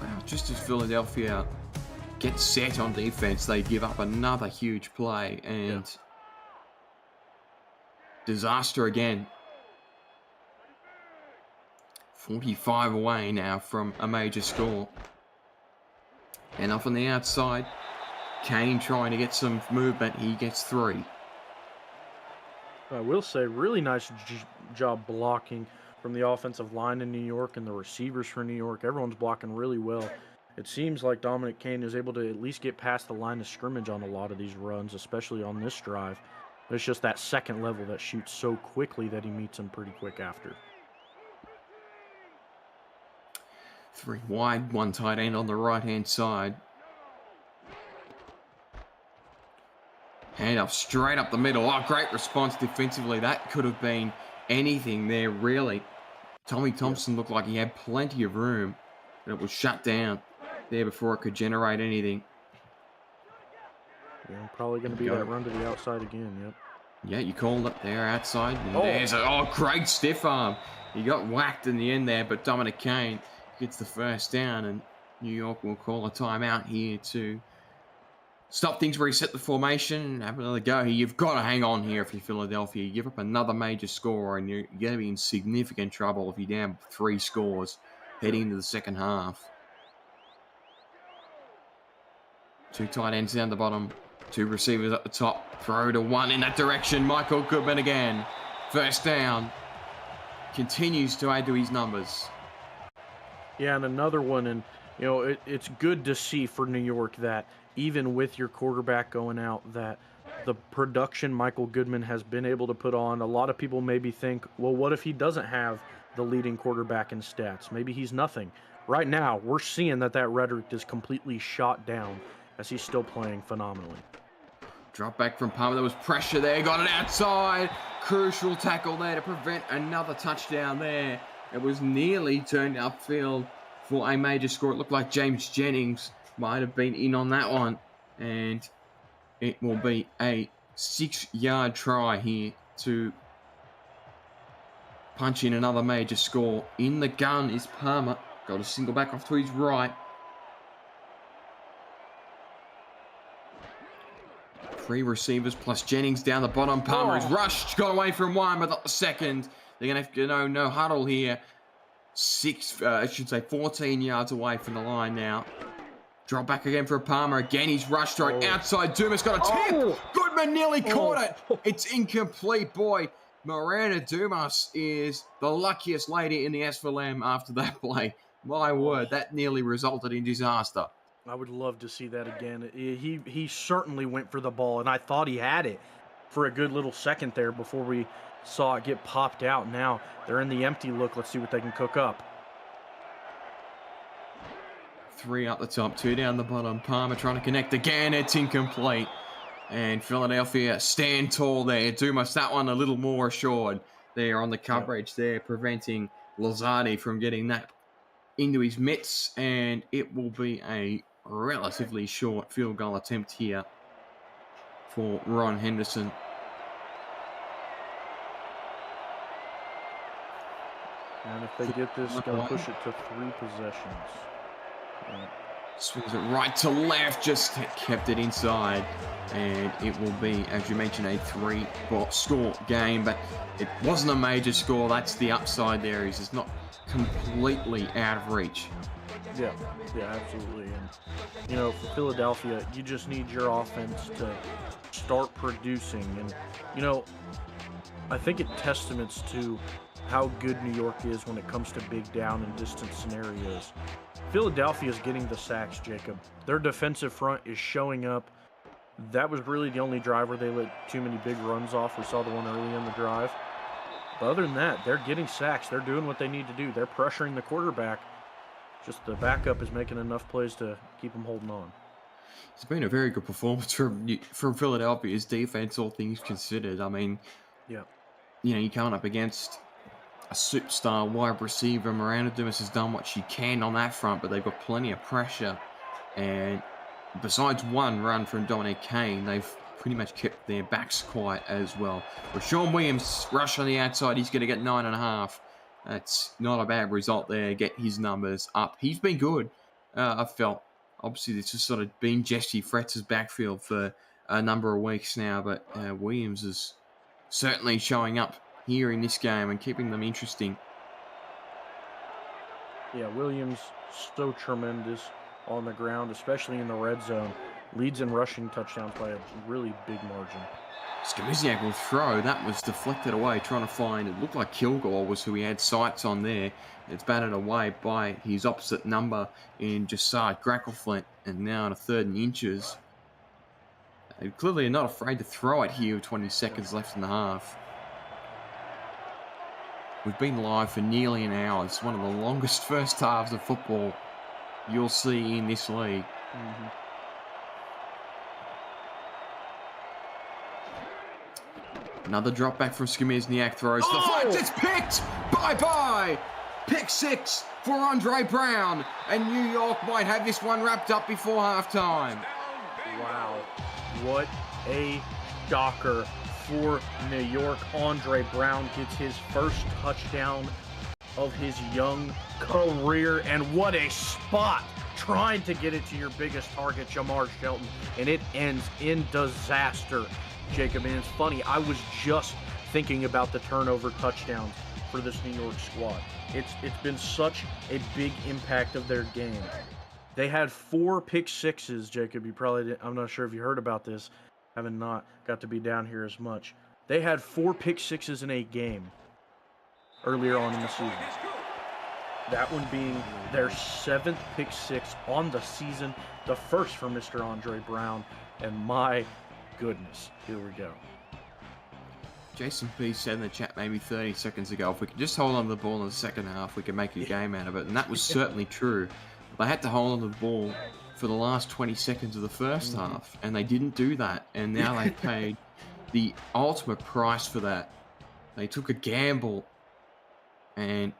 Wow, just as Philadelphia gets set on defense, they give up another huge play, and disaster again. 45 away now from a major score. And off on the outside, Kane trying to get some movement. He gets 3. I will say, really nice job blocking from the offensive line in New York and the receivers for New York. Everyone's blocking really well. It seems like Dominic Kane is able to at least get past the line of scrimmage on a lot of these runs, especially on this drive. It's just that second level that shoots so quickly that he meets him pretty quick after. 3 wide, 1 tight end on the right-hand side. Hand up straight up the middle. Oh, great response defensively. That could have been anything there, really. Tommy Thompson looked like he had plenty of room, and it was shut down there before it could generate anything. Yeah, probably going to be that run to the outside again, yep. Yeah, you called it there outside. And there's a great stiff arm. He got whacked in the end there, but Dominic Kane gets the first down, and New York will call a timeout here to stop things, reset the formation, and have another go here. You've got to hang on here if you're Philadelphia. You give up another major score, and you're going to be in significant trouble if you're down 3 scores heading into the second half. 2 tight ends down the bottom. 2 receivers at the top. Throw to 1 in that direction. Michael Goodman again. First down. Continues to add to his numbers. Yeah, and another one, and it's good to see for New York that even with your quarterback going out, that the production Michael Goodman has been able to put on, a lot of people maybe think, well, what if he doesn't have the leading quarterback in stats? Maybe he's nothing. Right now, we're seeing that rhetoric is completely shot down as he's still playing phenomenally. Drop back from Palmer. There was pressure there. Got it outside. Crucial tackle there to prevent another touchdown there. It was nearly turned upfield for a major score. It looked like James Jennings might have been in on that one. And it will be a 6-yard try here to punch in another major score. In the gun is Palmer. Got a single back off to his right. 3 receivers plus Jennings down the bottom. Palmer is rushed. Got away from 1, but not the second. They're going to have to go no huddle here. 14 yards away from the line now. Drop back again for Palmer. Again, he's rushed right outside. Dumas got a tip. Goodman nearly caught it. It's incomplete. Boy, Miranda Dumas is the luckiest lady in the SFLm after that play. My word, that nearly resulted in disaster. I would love to see that again. He certainly went for the ball, and I thought he had it for a good little second there before we saw it get popped out. Now they're in the empty look. Let's see what they can cook up. 3 up the top, 2 down the bottom. Palmer trying to connect again. It's incomplete. And Philadelphia stand tall there. Dumas, that one a little more assured there on the coverage there, preventing Lozardi from getting that into his mitts. And it will be a relatively short field goal attempt here for Ron Henderson. And if they get this, going to push it to 3 possessions. Swings it right to left, just kept it inside. And it will be, as you mentioned, a 3-score game, but it wasn't a major score. That's the upside there, is it's not completely out of reach. Yeah, absolutely. And, for Philadelphia, you just need your offense to start producing. And, I think it testaments to how good New York is when it comes to big down and distance scenarios. Philadelphia is getting the sacks, Jacob. Their defensive front is showing up. That was really the only drive where they let too many big runs off. We saw the one early in the drive. But other than that, they're getting sacks. They're doing what they need to do. They're pressuring the quarterback. Just the backup is making enough plays to keep them holding on. It's been a very good performance from Philadelphia's defense, all things considered. I mean, you're coming up against a superstar wide receiver. Miranda Dumas has done what she can on that front, but they've got plenty of pressure. And besides one run from Dominic Kane, they've pretty much kept their backs quiet as well. Rashawn Williams, rush on the outside, he's going to get 9.5. That's not a bad result there. Get his numbers up. He's been good, I've felt. Obviously, this has sort of been Jesse Fretz's backfield for a number of weeks now, but Williams is certainly showing up here in this game and keeping them interesting. Yeah, Williams so tremendous on the ground, especially in the red zone. leads in rushing touchdowns by a really big margin. Skamiziak will throw. That was deflected away, trying to find, it looked like Kilgore was who he had sights on there. It's batted away by his opposite number in Jasad Grackleflint, and now in a 3rd and inches. They clearly are not afraid to throw it here with 20 seconds left in the half. We've been live for nearly an hour. It's one of the longest first halves of football you'll see in this league. Another drop back from Skamiziak, throws the flag. It's picked! Bye-bye! Pick 6 for Andre Brown. And New York might have this one wrapped up before halftime. Wow. What a shocker for New York. Andre Brown gets his first touchdown of his young career. And what a spot trying to get it to your biggest target, Jamar Shelton. And it ends in disaster, Jacob. And it's funny, I was just thinking about the turnover touchdowns for this New York squad. It's been such a big impact of their game. They had 4 pick sixes, Jacob. You probably didn't, I'm not sure if you heard about this, having not got to be down here as much. They had 4 pick sixes in a game earlier on in the season. That one being their 7th pick 6 on the season, the first for Mr. Andre Brown. And my goodness, here we go. Jason P said in the chat maybe 30 seconds ago, if we could just hold on to the ball in the second half, we could make a game out of it. And that was certainly true. They had to hold on to the ball for the last 20 seconds of the first half, and they didn't do that. And now they've paid the ultimate price for that. They took a gamble, and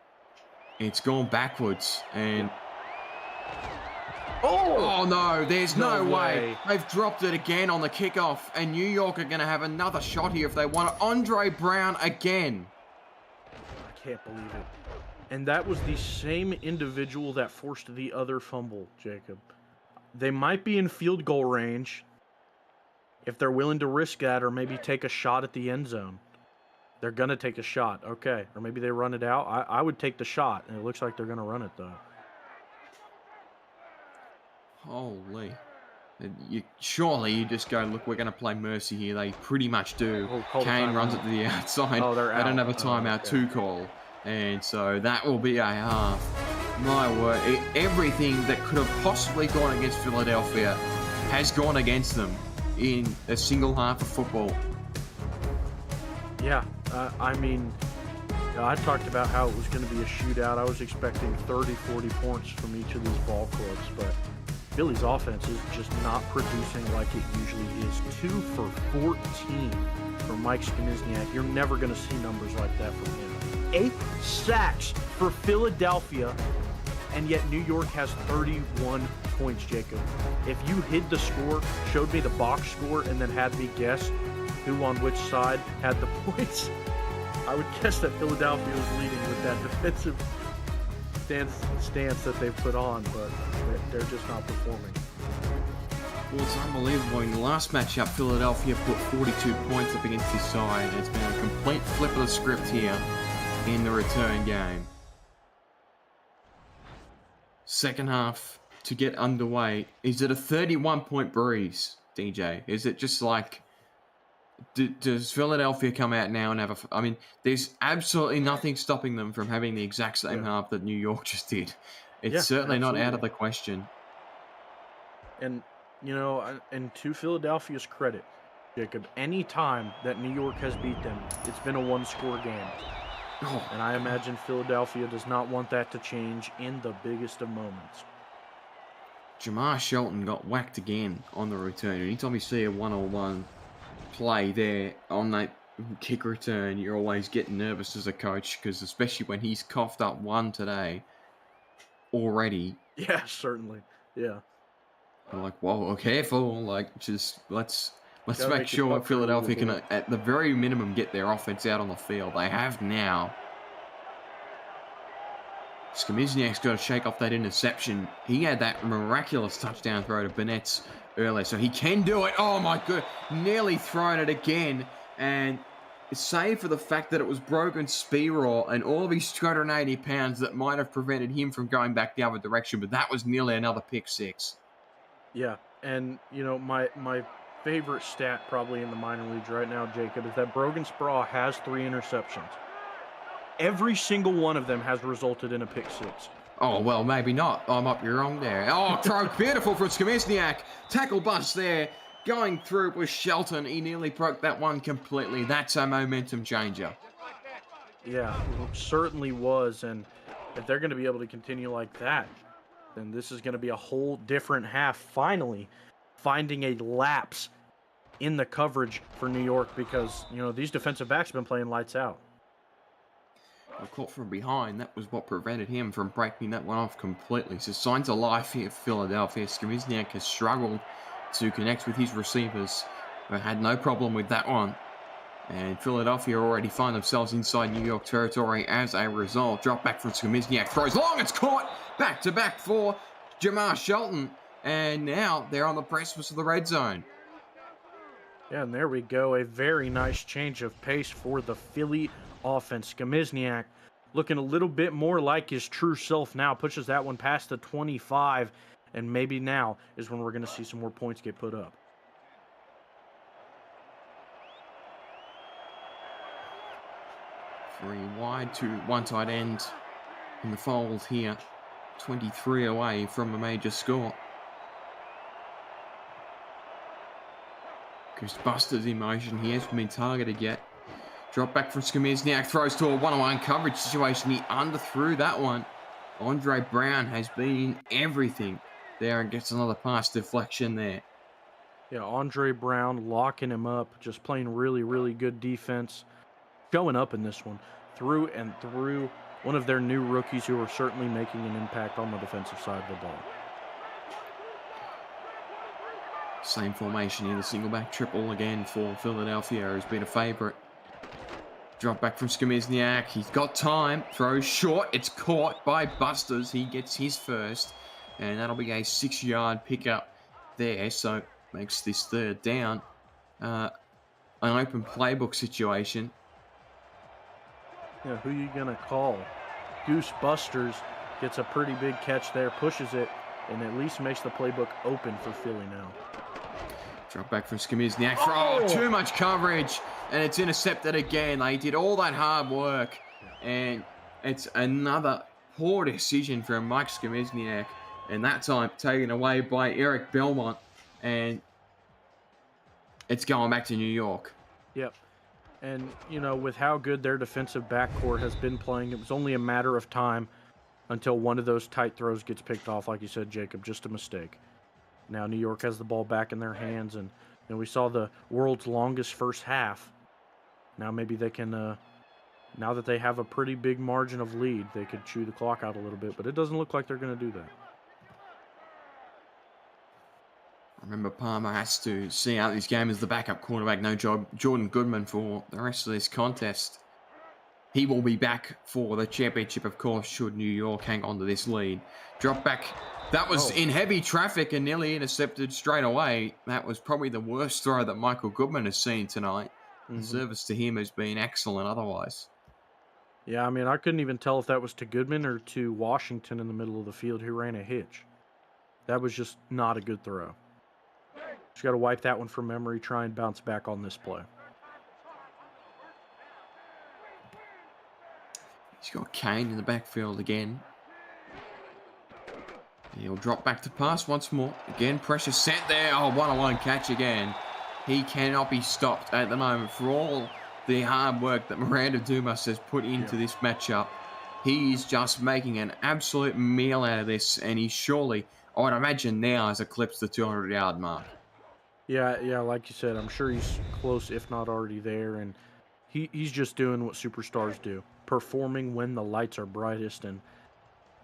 it's gone backwards. And oh no, there's no way. They've dropped it again on the kickoff, and New York are going to have another shot here if they want it. Andre Brown again. I can't believe it. And that was the same individual that forced the other fumble, Jacob. They might be in field goal range if they're willing to risk that, or maybe take a shot at the end zone. They're going to take a shot, okay. Or maybe they run it out. I would take the shot, and it looks like they're going to run it, though. Holy. Surely you just go, look, we're going to play mercy here. They pretty much do. Kane runs it to the outside. Oh, they don't have a timeout to call. And so that will be a half. My word. Everything that could have possibly gone against Philadelphia has gone against them in a single half of football. Yeah. I mean, I talked about how it was going to be a shootout. I was expecting 30, 40 points from each of these ball clubs, but Philly's offense is just not producing like it usually is. 2 for 14 from Mike Skamiziak. You're never going to see numbers like that from him. 8 sacks for Philadelphia, and yet New York has 31 points, Jacob. If you hid the score, showed me the box score, and then had me guess who on which side had the points, I would guess that Philadelphia was leading with that defensive stance that they've put on, but they're just not performing. Well, it's unbelievable. In the last matchup, Philadelphia put 42 points up against his side. It's been a complete flip of the script here in the return game. Second half to get underway. Is it a 31-point breeze, DJ? Is it just like, does Philadelphia come out now and have I mean, there's absolutely nothing stopping them from having the exact same half that New York just did. It's certainly not out of the question. And, you know, and to Philadelphia's credit, Jacob, any time that New York has beat them, it's been a one-score game. And I imagine Philadelphia does not want that to change in the biggest of moments. Jamar Shelton got whacked again on the return. Anytime you see a one-on-one play there on that kick return, you're always getting nervous as a coach, because especially when he's coughed up one today already. Yeah, certainly. Yeah. I'm like, whoa, careful. Like, just let's make sure Philadelphia can, at the very minimum, get their offense out on the field. They have now. Skamiziak's got to shake off that interception. He had that miraculous touchdown throw to Bennett's earlier, so he can do it. Oh my god, nearly thrown it again. And save for the fact that it was broken spiral and all of his 280 pounds that might have prevented him from going back the other direction, but that was nearly another pick six. Yeah, And my favorite stat probably in the minor leagues right now, Jacob, is that Brogan Spraw has 3 interceptions. Every single one of them has resulted in a pick six. Oh, well, maybe not. I might be wrong there. Oh, throw beautiful from Skomizniak. Tackle bust there. Going through with Shelton. He nearly broke that one completely. That's a momentum changer. Yeah, certainly was. And if they're going to be able to continue like that, then this is going to be a whole different half. Finally, finding a lapse in the coverage for New York because, these defensive backs have been playing lights out. Caught from behind. That was what prevented him from breaking that one off completely. So signs of life here for Philadelphia. Skomizniak has struggled to connect with his receivers, but had no problem with that one. And Philadelphia already find themselves inside New York territory as a result. Drop back from Skomizniak. Throws long. It's caught. Back to back for Jamar Shelton. And now they're on the precipice of the red zone. Yeah, and there we go. A very nice change of pace for the Philly offense. Skomizniak looking a little bit more like his true self now. Pushes that one past the 25. And maybe now is when we're going to see some more points get put up. Three wide to one tight end in the fold here. 23 away from a major score. Ghostbusters in motion. He hasn't been targeted yet. Drop back from Skomizniak. Throws to a one-on-one coverage situation. He underthrew that one. Andre Brown has been everything there and gets another pass deflection there. Yeah, Andre Brown locking him up. Just playing really, really good defense. Showing up in this one. Through and through. One of their new rookies who are certainly making an impact on the defensive side of the ball. Same formation here, the single back triple again for Philadelphia has been a favourite. Drop back from Skomizniak. He's got time. Throws short. It's caught by Busters. He gets his first. And that'll be a 6-yard pickup there. So makes this third down. An open playbook situation. Yeah, who you going to call? Goose Busters gets a pretty big catch there. Pushes it. And at least makes the playbook open for Philly now. Drop back from Skomizniak. Oh, too much coverage. And it's intercepted again. They did all that hard work. And it's another poor decision from Mike Skomizniak. And that time taken away by Eric Belmont. And it's going back to New York. Yep. And, with how good their defensive backcourt has been playing, it was only a matter of time until one of those tight throws gets picked off. Like you said, Jacob, just a mistake. Now New York has the ball back in their hands, and we saw the world's longest first half. Now maybe they can, now that they have a pretty big margin of lead, they could chew the clock out a little bit, but it doesn't look like they're going to do that. Remember, Palmer has to see out this game as the backup quarterback. No Jordan Goodman for the rest of this contest. He will be back for the championship, of course, should New York hang on to this lead. Drop back. That was in heavy traffic and nearly intercepted straight away. That was probably the worst throw that Michael Goodman has seen tonight. The service to him has been excellent otherwise. Yeah, I mean, I couldn't even tell if that was to Goodman or to Washington in the middle of the field who ran a hitch. That was just not a good throw. Just got to wipe that one from memory, try and bounce back on this play. He's got Kane in the backfield again. He'll drop back to pass once more. Again, pressure set there. Oh, one-on-one catch again. He cannot be stopped at the moment for all the hard work that Miranda Dumas has put into this matchup. He is just making an absolute meal out of this, and he surely, I would imagine now, has eclipsed the 200-yard mark. Yeah, like you said, I'm sure he's close, if not already there, and he's just doing what superstars do, performing when the lights are brightest, and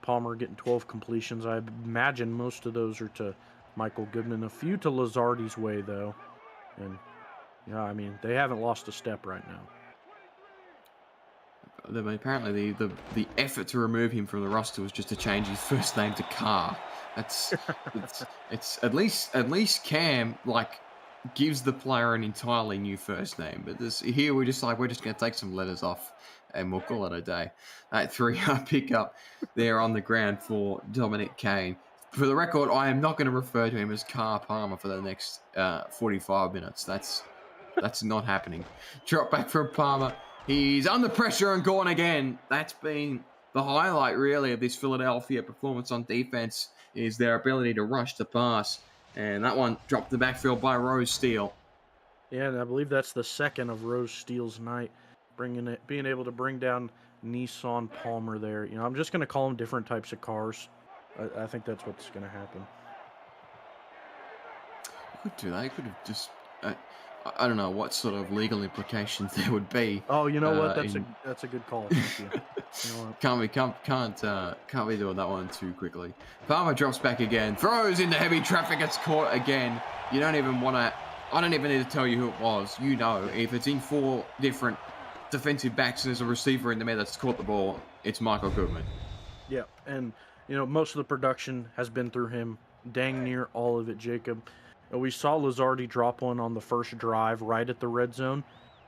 Palmer getting 12 completions. I imagine most of those are to Michael Goodman, a few to Lazardi's way, though, and yeah, I mean, they haven't lost a step right now. Apparently, the effort to remove him from the roster was just to change his first name to Carr. It's at least Cam gives the player an entirely new first name. But here we're just going to take some letters off and we'll call it a day. That 3-yard pickup there on the ground for Dominic Kane. For the record, I am not going to refer to him as Car Palmer for the next 45 minutes. That's not happening. Drop back from Palmer. He's under pressure and gone again. That's been the highlight, really, of this Philadelphia performance on defense, is their ability to rush the pass. And that one dropped the backfield by Rose Steele. Yeah, and I believe that's the second of Rose Steele's night, being able to bring down Nissan Palmer there. You know, I'm just going to call them different types of cars. I think that's what's going to happen. Could do that. They could have just. I don't know what sort of legal implications there would be. Oh, you know what? That's a good call. Thank you. You know what? Can't be doing that one too quickly. Palmer drops back again, throws into heavy traffic. It's caught again. You don't even want to. I don't even need to tell you who it was. You know, if it's in 4 different defensive backs and there's a receiver in the middle that's caught the ball, it's Michael Goodman. Yeah, and you know most of the production has been through him. Dang near all of it, Jacob. We saw Lazardi drop one on the first drive right at the red zone.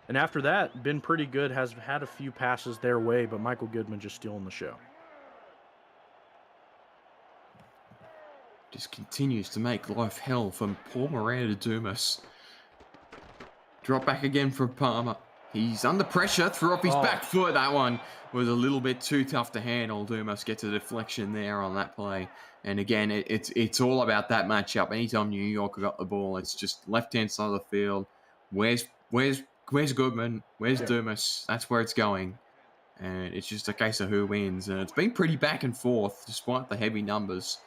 And after that, been pretty good, has had a few passes their way, but Michael Goodman just stealing the show. Just continues to make life hell from poor Miranda Dumas. Drop back again from Palmer. He's under pressure, threw off his back foot. That one was a little bit too tough to handle. Dumas gets a deflection there on that play. And again, it's all about that matchup. Anytime New York got the ball, it's just left-hand side of the field. Where's Goodman? Where's Dumas? That's where it's going. And it's just a case of who wins. And it's been pretty back and forth, despite the heavy numbers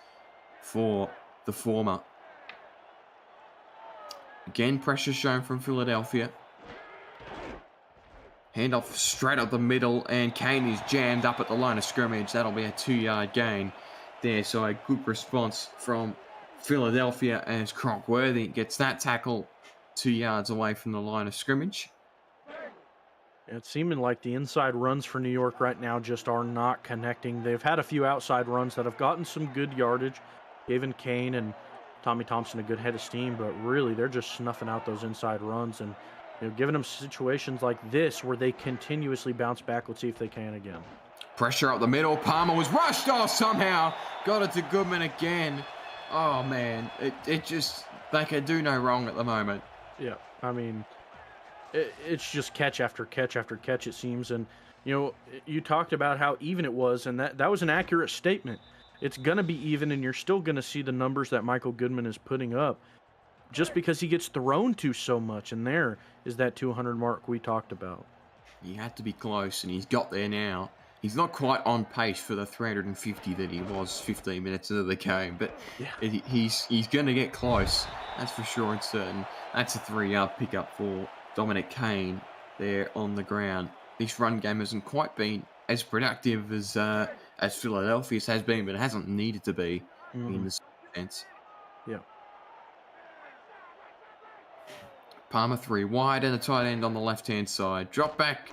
for the former. Again, pressure shown from Philadelphia. Handoff straight up the middle, and Kane is jammed up at the line of scrimmage. That'll be a 2-yard gain there. So a good response from Philadelphia as Cronkworthy gets that tackle 2 yards away from the line of scrimmage. It's seeming like the inside runs for New York right now just are not connecting. They've had a few outside runs that have gotten some good yardage, given Kane and Tommy Thompson a good head of steam, but really they're just snuffing out those inside runs and giving them situations like this where they continuously bounce back. Let's see if they can again. Pressure up the middle. Palmer was rushed off somehow. Got it to Goodman again. Oh, man. It just, they can do no wrong at the moment. Yeah, I mean, it's just catch after catch after catch, it seems. And, you talked about how even it was, and that was an accurate statement. It's going to be even, and you're still going to see the numbers that Michael Goodman is putting up just because he gets thrown to so much. And there is that 200 mark we talked about. He had to be close, and he's got there now. He's not quite on pace for the 350 that he was 15 minutes into the game, but he's going to get close. That's for sure and certain. That's a 3-yard pickup for Dominic Kane there on the ground. This run game hasn't quite been as productive as Philadelphia's has been, but it hasn't needed to be in this sense. Yeah. Palmer 3 wide and a tight end on the left-hand side. Drop back.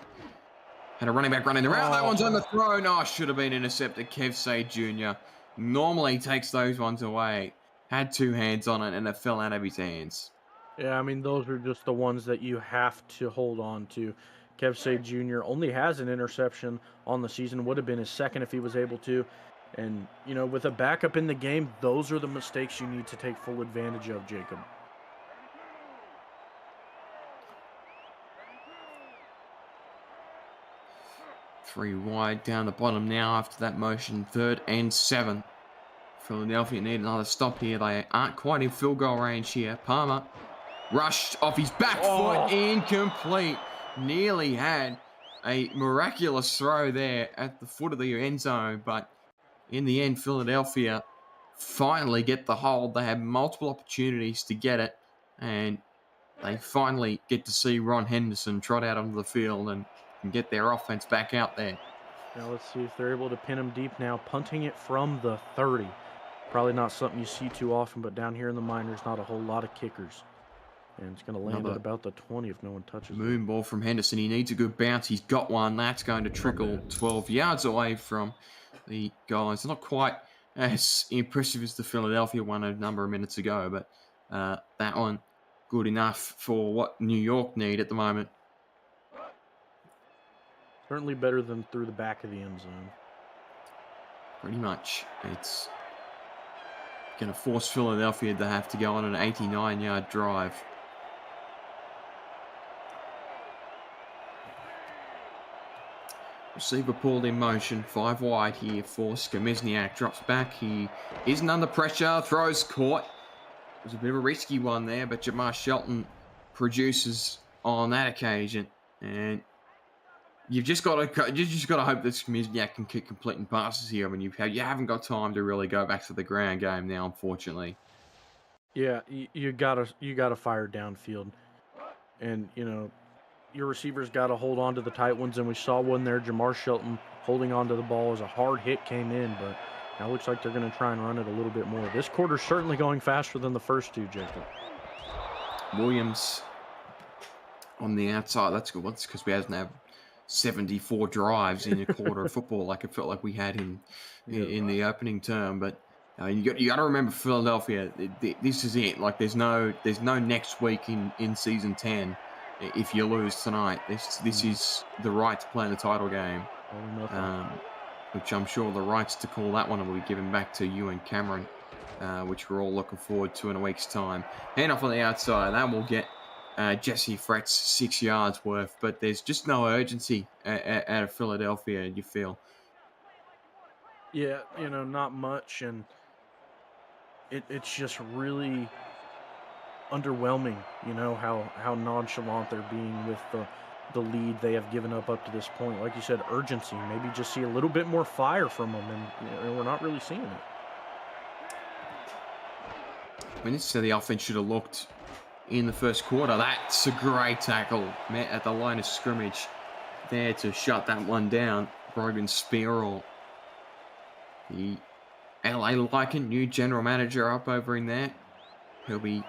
Had a running back running around. That one's overthrown. Oh, should have been intercepted. Kev Say Jr. normally takes those ones away. Had 2 hands on it, and it fell out of his hands. Yeah, I mean, those are just the ones that you have to hold on to. Kev Say Jr. only has an interception on the season. Would have been his second if he was able to. And, with a backup in the game, those are the mistakes you need to take full advantage of, Jacob. Three wide down the bottom now after that motion. 3rd and 7. Philadelphia need another stop here. They aren't quite in field goal range here. Palmer rushed off his back foot. Incomplete. Nearly had a miraculous throw there at the foot of the end zone. But in the end, Philadelphia finally get the hold. They had multiple opportunities to get it. And they finally get to see Ron Henderson trot out onto the field and get their offense back out there. Now let's see if they're able to pin him deep now. Punting it from the 30. Probably not something you see too often, but down here in the minors, not a whole lot of kickers. And it's going to land at about the 20 if no one touches it. Moon ball from Henderson. He needs a good bounce. He's got one. That's going to trickle 12 yards away from the goal. It's not quite as impressive as the Philadelphia one a number of minutes ago, but that one good enough for what New York need at the moment. Certainly better than through the back of the end zone. Pretty much. It's going to force Philadelphia to have to go on an 89-yard drive. Receiver pulled in motion, 5 wide here for Skamizniak. Drops back, he isn't under pressure, throws caught. It was a bit of a risky one there, but Jamar Shelton produces on that occasion. And you've just got to hope that Skamizniak can keep completing passes here. I mean, you haven't got time to really go back to the ground game now, unfortunately. Yeah, you gotta fire downfield, and your receivers got to hold on to the tight ones, and we saw one there. Jamar Shelton holding on to the ball as a hard hit came in, but now it looks like they're going to try and run it a little bit more. This quarter's certainly going faster than the first two, Jacob. Williams on the outside. That's good. That's because we hasn't had 74 drives in a quarter of football like it felt like we had in the opening term. But you got to remember Philadelphia. This is it. Like there's no next week in season 10 if you lose tonight. This is the right to play in the title game. Which I'm sure the rights to call that one will be given back to you and Cameron, which we're all looking forward to in a week's time. Hand off on the outside. That will get Jesse Fretz 6 yards worth, but there's just no urgency out of Philadelphia, you feel? Yeah, not much, and it's just really underwhelming, how nonchalant they're being with the lead they have given up to this point. Like you said, urgency. Maybe just see a little bit more fire from them, and we're not really seeing it. I mean, this is how the offense should have looked in the first quarter. That's a great tackle met at the line of scrimmage there to shut that one down. Brogan Spierle, the LA Lycan new general manager up over in there. He'll be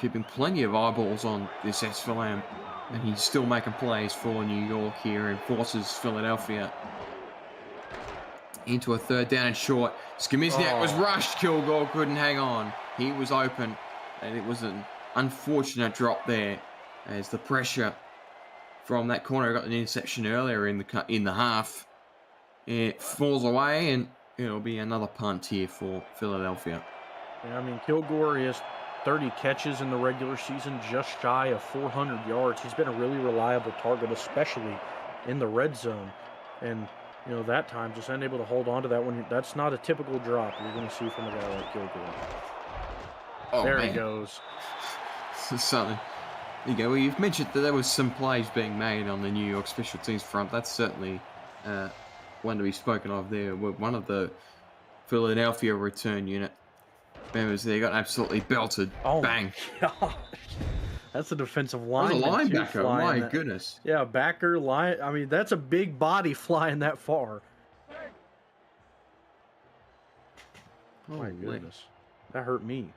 keeping plenty of eyeballs on this SFLm, and he's still making plays for New York here and forces Philadelphia into a 3rd down and short. Skamizniak was rushed. Kilgore couldn't hang on. He was open, and it was an unfortunate drop there as the pressure from that corner got an interception earlier in the half. It falls away, and it'll be another punt here for Philadelphia. Yeah, I mean, Kilgore is 30 catches in the regular season, just shy of 400 yards. He's been a really reliable target, especially in the red zone. And, that time, just unable to hold on to that one. That's not a typical drop you're going to see from a guy like Kilgore. There he goes. Something. There you go. Well, you've mentioned that there was some plays being made on the New York special teams front. That's certainly one to be spoken of there. One of the Philadelphia return unit members there got absolutely belted. Bang. My gosh. That's a defensive lineman. That's a linebacker. My goodness. Yeah, backer, line. I mean, that's a big body flying that far. Oh, my goodness. That hurt me.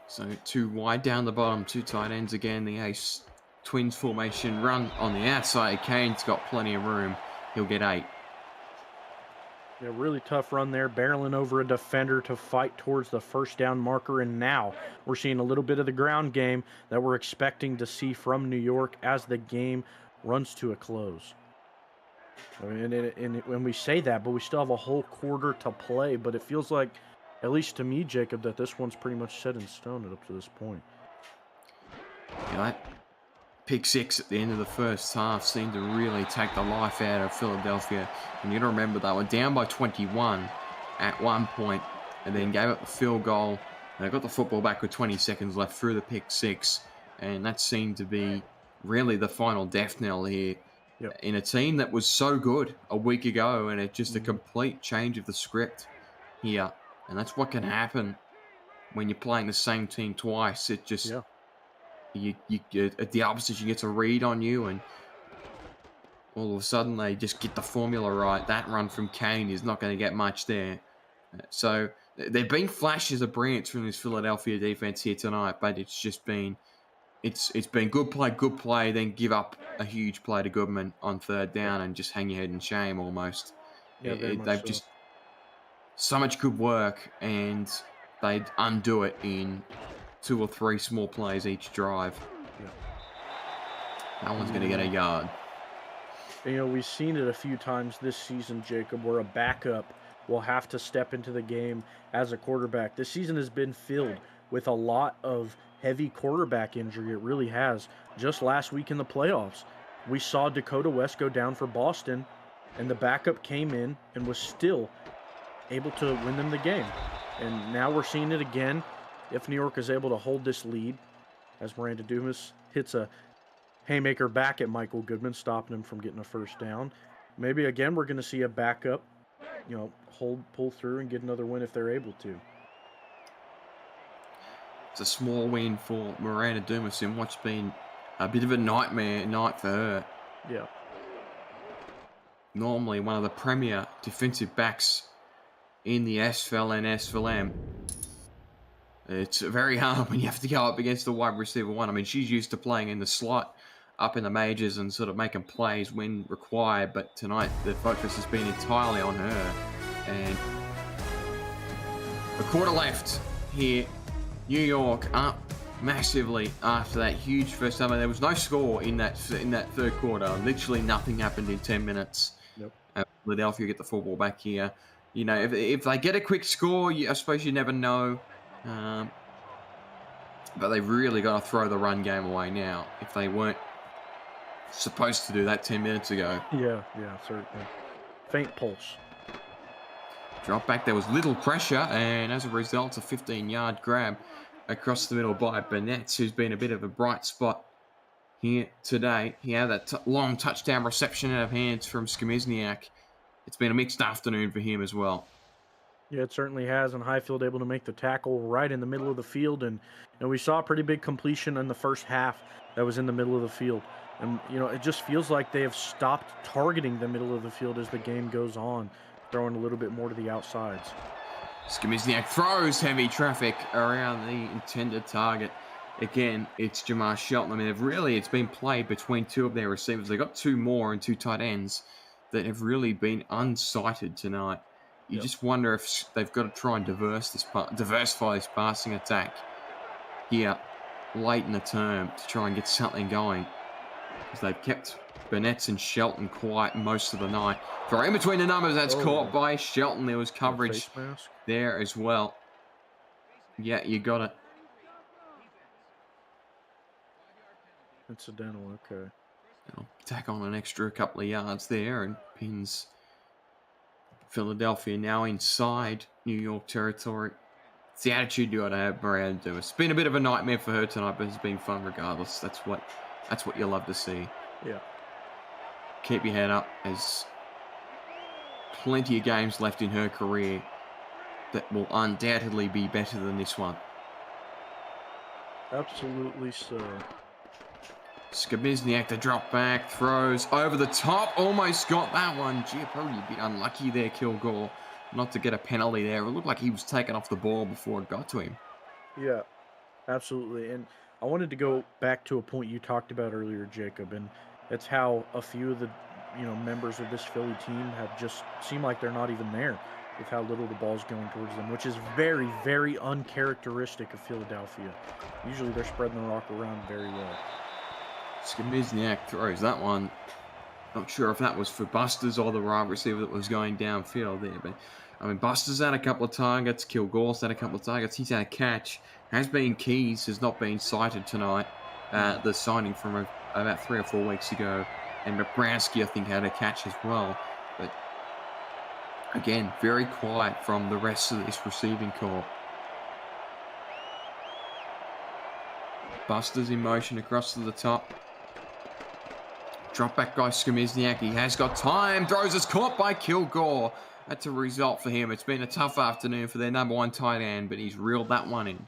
So 2 wide down the bottom, 2 tight ends again. The Ace Twins formation run on the outside. Kane's got plenty of room. He'll get 8. Yeah, really tough run there, barreling over a defender to fight towards the 1st down marker, and now we're seeing a little bit of the ground game that we're expecting to see from New York as the game runs to a close. I mean, and when we say that, but we still have a whole quarter to play, but it feels like, at least to me, Jacob, that this one's pretty much set in stone up to this point. Yeah, that pick 6 at the end of the first half seemed to really take the life out of Philadelphia. And you got to remember, they were down by 21 at one point and then gave up the field goal. They got the football back with 20 seconds left through the pick 6. And that seemed to be really the final death knell here. Yep. In a team that was so good a week ago, and it's just a complete change of the script here. And that's what can happen when you're playing the same team twice. It just... Yeah. You get the opposition gets a read on you, and all of a sudden they just get the formula right. That run from Kane is not going to get much there. So there've been flashes of brilliance from this Philadelphia defense here tonight, but it's just been it's been good play, then give up a huge play to Goodman on 3rd down and just hang your head in shame almost. Yeah, they've just so much good work, and they'd undo it in 2 or 3 small plays each drive. Yeah. That one's going to get a yard. You know, we've seen it a few times this season, Jacob, where a backup will have to step into the game as a quarterback. This season has been filled with a lot of heavy quarterback injury. It really has. Just last week in the playoffs, we saw Dakota West go down for Boston, and the backup came in and was still able to win them the game. And now we're seeing it again. If New York is able to hold this lead, as Miranda Dumas hits a haymaker back at Michael Goodman, stopping him from getting a first down. Maybe again we're going to see a backup, pull through and get another win if they're able to. It's a small win for Miranda Dumas in what's been a bit of a nightmare night for her. Yeah. Normally one of the premier defensive backs in the SFL and SFLm. It's very hard when you have to go up against the wide receiver one. I mean, she's used to playing in the slot up in the majors and sort of making plays when required, but tonight the focus has been entirely on her. And a quarter left here. New York up massively after that huge first half. There was no score in that third quarter. Literally nothing happened in 10 minutes. Yep. Philadelphia get the football back here. You know, if they get a quick score, I suppose you never know. But they've really got to throw the run game away now if they weren't supposed to do that 10 minutes ago. Yeah, certainly. Faint pulse. Drop back, there was little pressure, and as a result, a 15-yard grab across the middle by Burnett, who's been a bit of a bright spot here today. He had that long touchdown reception out of hands from Skimizniak. It's been a mixed afternoon for him as well. Yeah, it certainly has, and Highfield able to make the tackle right in the middle of the field, and we saw a pretty big completion in the first half that was in the middle of the field. And, it just feels like they have stopped targeting the middle of the field as the game goes on, throwing a little bit more to the outsides. Skimizniak throws heavy traffic around the intended target. Again, it's Jamar Shelton. I mean, it's been played between two of their receivers. They've got two more and two tight ends that have really been unsighted tonight. You just wonder if they've got to try and diversify this passing attack here late in the term to try and get something going. Because they've kept Burnett and Shelton quiet most of the night. Throw in between the numbers, that's caught by Shelton. There was coverage there as well. Yeah, you got it. Incidental, okay. I'll tack on an extra couple of yards there and pins Philadelphia now inside New York territory. It's the attitude you got to have, Miranda Dumas. It's been a bit of a nightmare for her tonight, but it's been fun regardless. That's what you love to see. Yeah. Keep your head up. There's plenty of games left in her career that will undoubtedly be better than this one. Absolutely so. Skimizniak, the drop back, throws over the top, almost got that one. Gee, probably a bit unlucky there, Kilgore, not to get a penalty there. It looked like he was taken off the ball before it got to him. Yeah, absolutely. And I wanted to go back to a point you talked about earlier, Jacob, and that's how a few of the members of this Philly team have just seemed like they're not even there with how little the ball's going towards them, which is very, very uncharacteristic of Philadelphia. Usually they're spreading the rock around very well. Skimizniak throws that one. Not sure if that was for Busters or the wide receiver that was going downfield there. But, I mean, Busters had a couple of targets. Kilgore's had a couple of targets. He's had a catch. Has been Keys, has not been cited tonight. The signing from about 3 or 4 weeks ago. And Browski, I think, had a catch as well. But, again, very quiet from the rest of this receiving corps. Busters in motion across to the top. Drop back by Skimizniak. He has got time. Throws is caught by Kilgore. That's a result for him. It's been a tough afternoon for their number one tight end, but he's reeled that one in.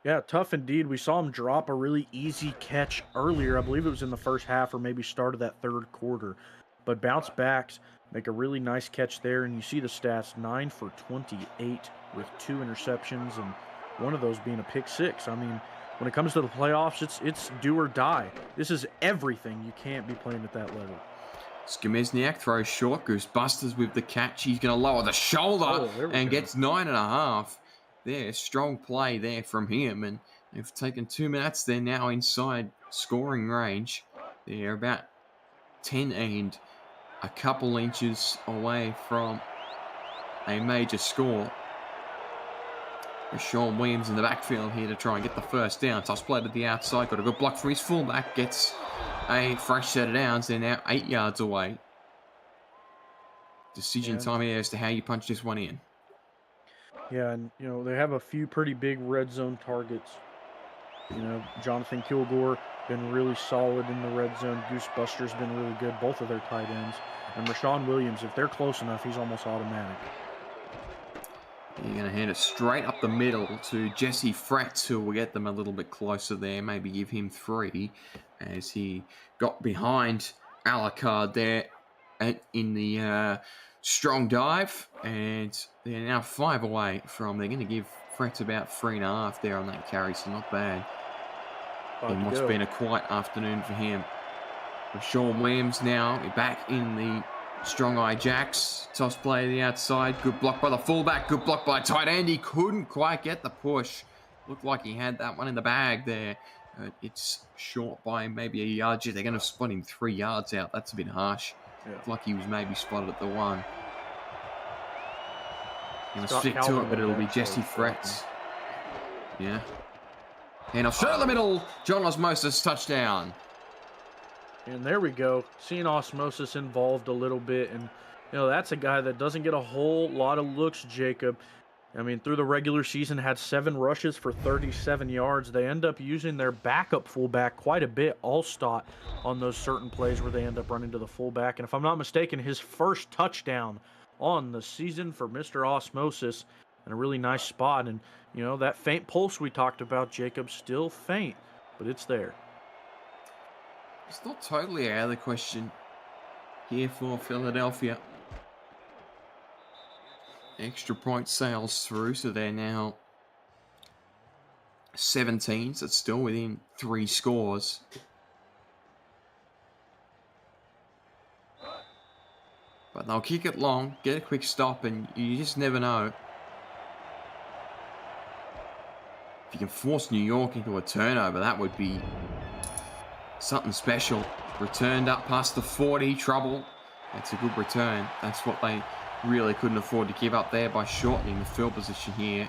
Yeah, tough indeed. We saw him drop a really easy catch earlier. I believe it was in the first half or maybe start of that third quarter. But bounce backs, make a really nice catch there. And you see the stats, 9 for 28 with 2 interceptions and one of those being a pick six. I mean, when it comes to the playoffs, it's do or die. This is everything. You can't be playing at that level. Skimizniak throws short. Goose Busters with the catch. He's going to lower the shoulder and gets 9.5. There, strong play there from him. And they've taken 2 minutes. They're now inside scoring range. They're about 10 and a couple inches away from a major score. With Sean Williams in the backfield here to try and get the first down. Toss play to the outside. Got a good block from his fullback. Gets a fresh set of downs. They're now 8 yards away. Decision time here as to how you punch this one in. Yeah, and they have a few pretty big red zone targets. Jonathan Kilgore been really solid in the red zone. Goose Buster's been really good, both of their tight ends. And Rashawn Williams, if they're close enough, he's almost automatic. You're going to hand it straight up the middle to Jesse Fretz, who will get them a little bit closer there. Maybe give him 3 as he got behind Alucard there in the strong dive. And they're now 5 away from. They're going to give Fretz about 3.5 there on that carry, so not bad. It must have been a quiet afternoon for him. Sean Williams now back in the strong eye jacks. Toss play to the outside. Good block by the fullback. Good block by tight end. He couldn't quite get the push. Looked like he had that one in the bag there. It's short by maybe a yard. They're going to spot him 3 yards out. That's a bit harsh. Yeah. Looked like he was maybe spotted at the 1. Going to stick to it, but it'll be Jesse Fretz. Yeah. And off straight in the middle. John Osmosis touchdown. And there we go. Seeing Osmosis involved a little bit. And, that's a guy that doesn't get a whole lot of looks, Jacob. I mean, through the regular season, had 7 rushes for 37 yards. They end up using their backup fullback quite a bit, Allstott, on those certain plays where they end up running to the fullback. And if I'm not mistaken, his first touchdown on the season for Mr. Osmosis, and a really nice spot. And, that faint pulse we talked about, Jacob, still faint, but it's there. It's not totally out of the question here for Philadelphia. Extra point sails through, so they're now 17, so it's still within 3 scores. But they'll kick it long, get a quick stop, and you just never know. If you can force New York into a turnover, that would be something special. Returned up past the 40, trouble. That's a good return. That's what they really couldn't afford to give up there by shortening the field position here.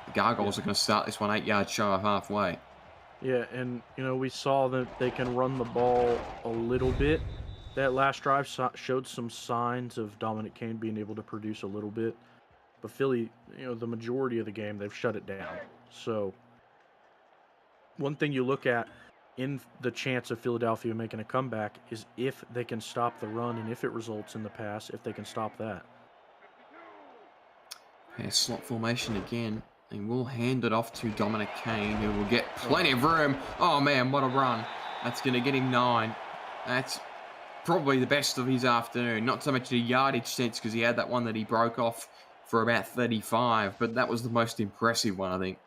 The Gargoyles are going to start this one 8 yards shy of halfway. Yeah, and, we saw that they can run the ball a little bit. That last drive showed some signs of Dominic Kane being able to produce a little bit. But Philly, the majority of the game, they've shut it down. So, one thing you look at in the chance of Philadelphia making a comeback is if they can stop the run and if it results in the pass, if they can stop that. Yeah, slot formation again. And we'll hand it off to Dominic Kane, who will get plenty of room. Oh, man, what a run. That's going to get him 9. That's probably the best of his afternoon. Not so much in a yardage sense because he had that one that he broke off for about 35, but that was the most impressive one, I think.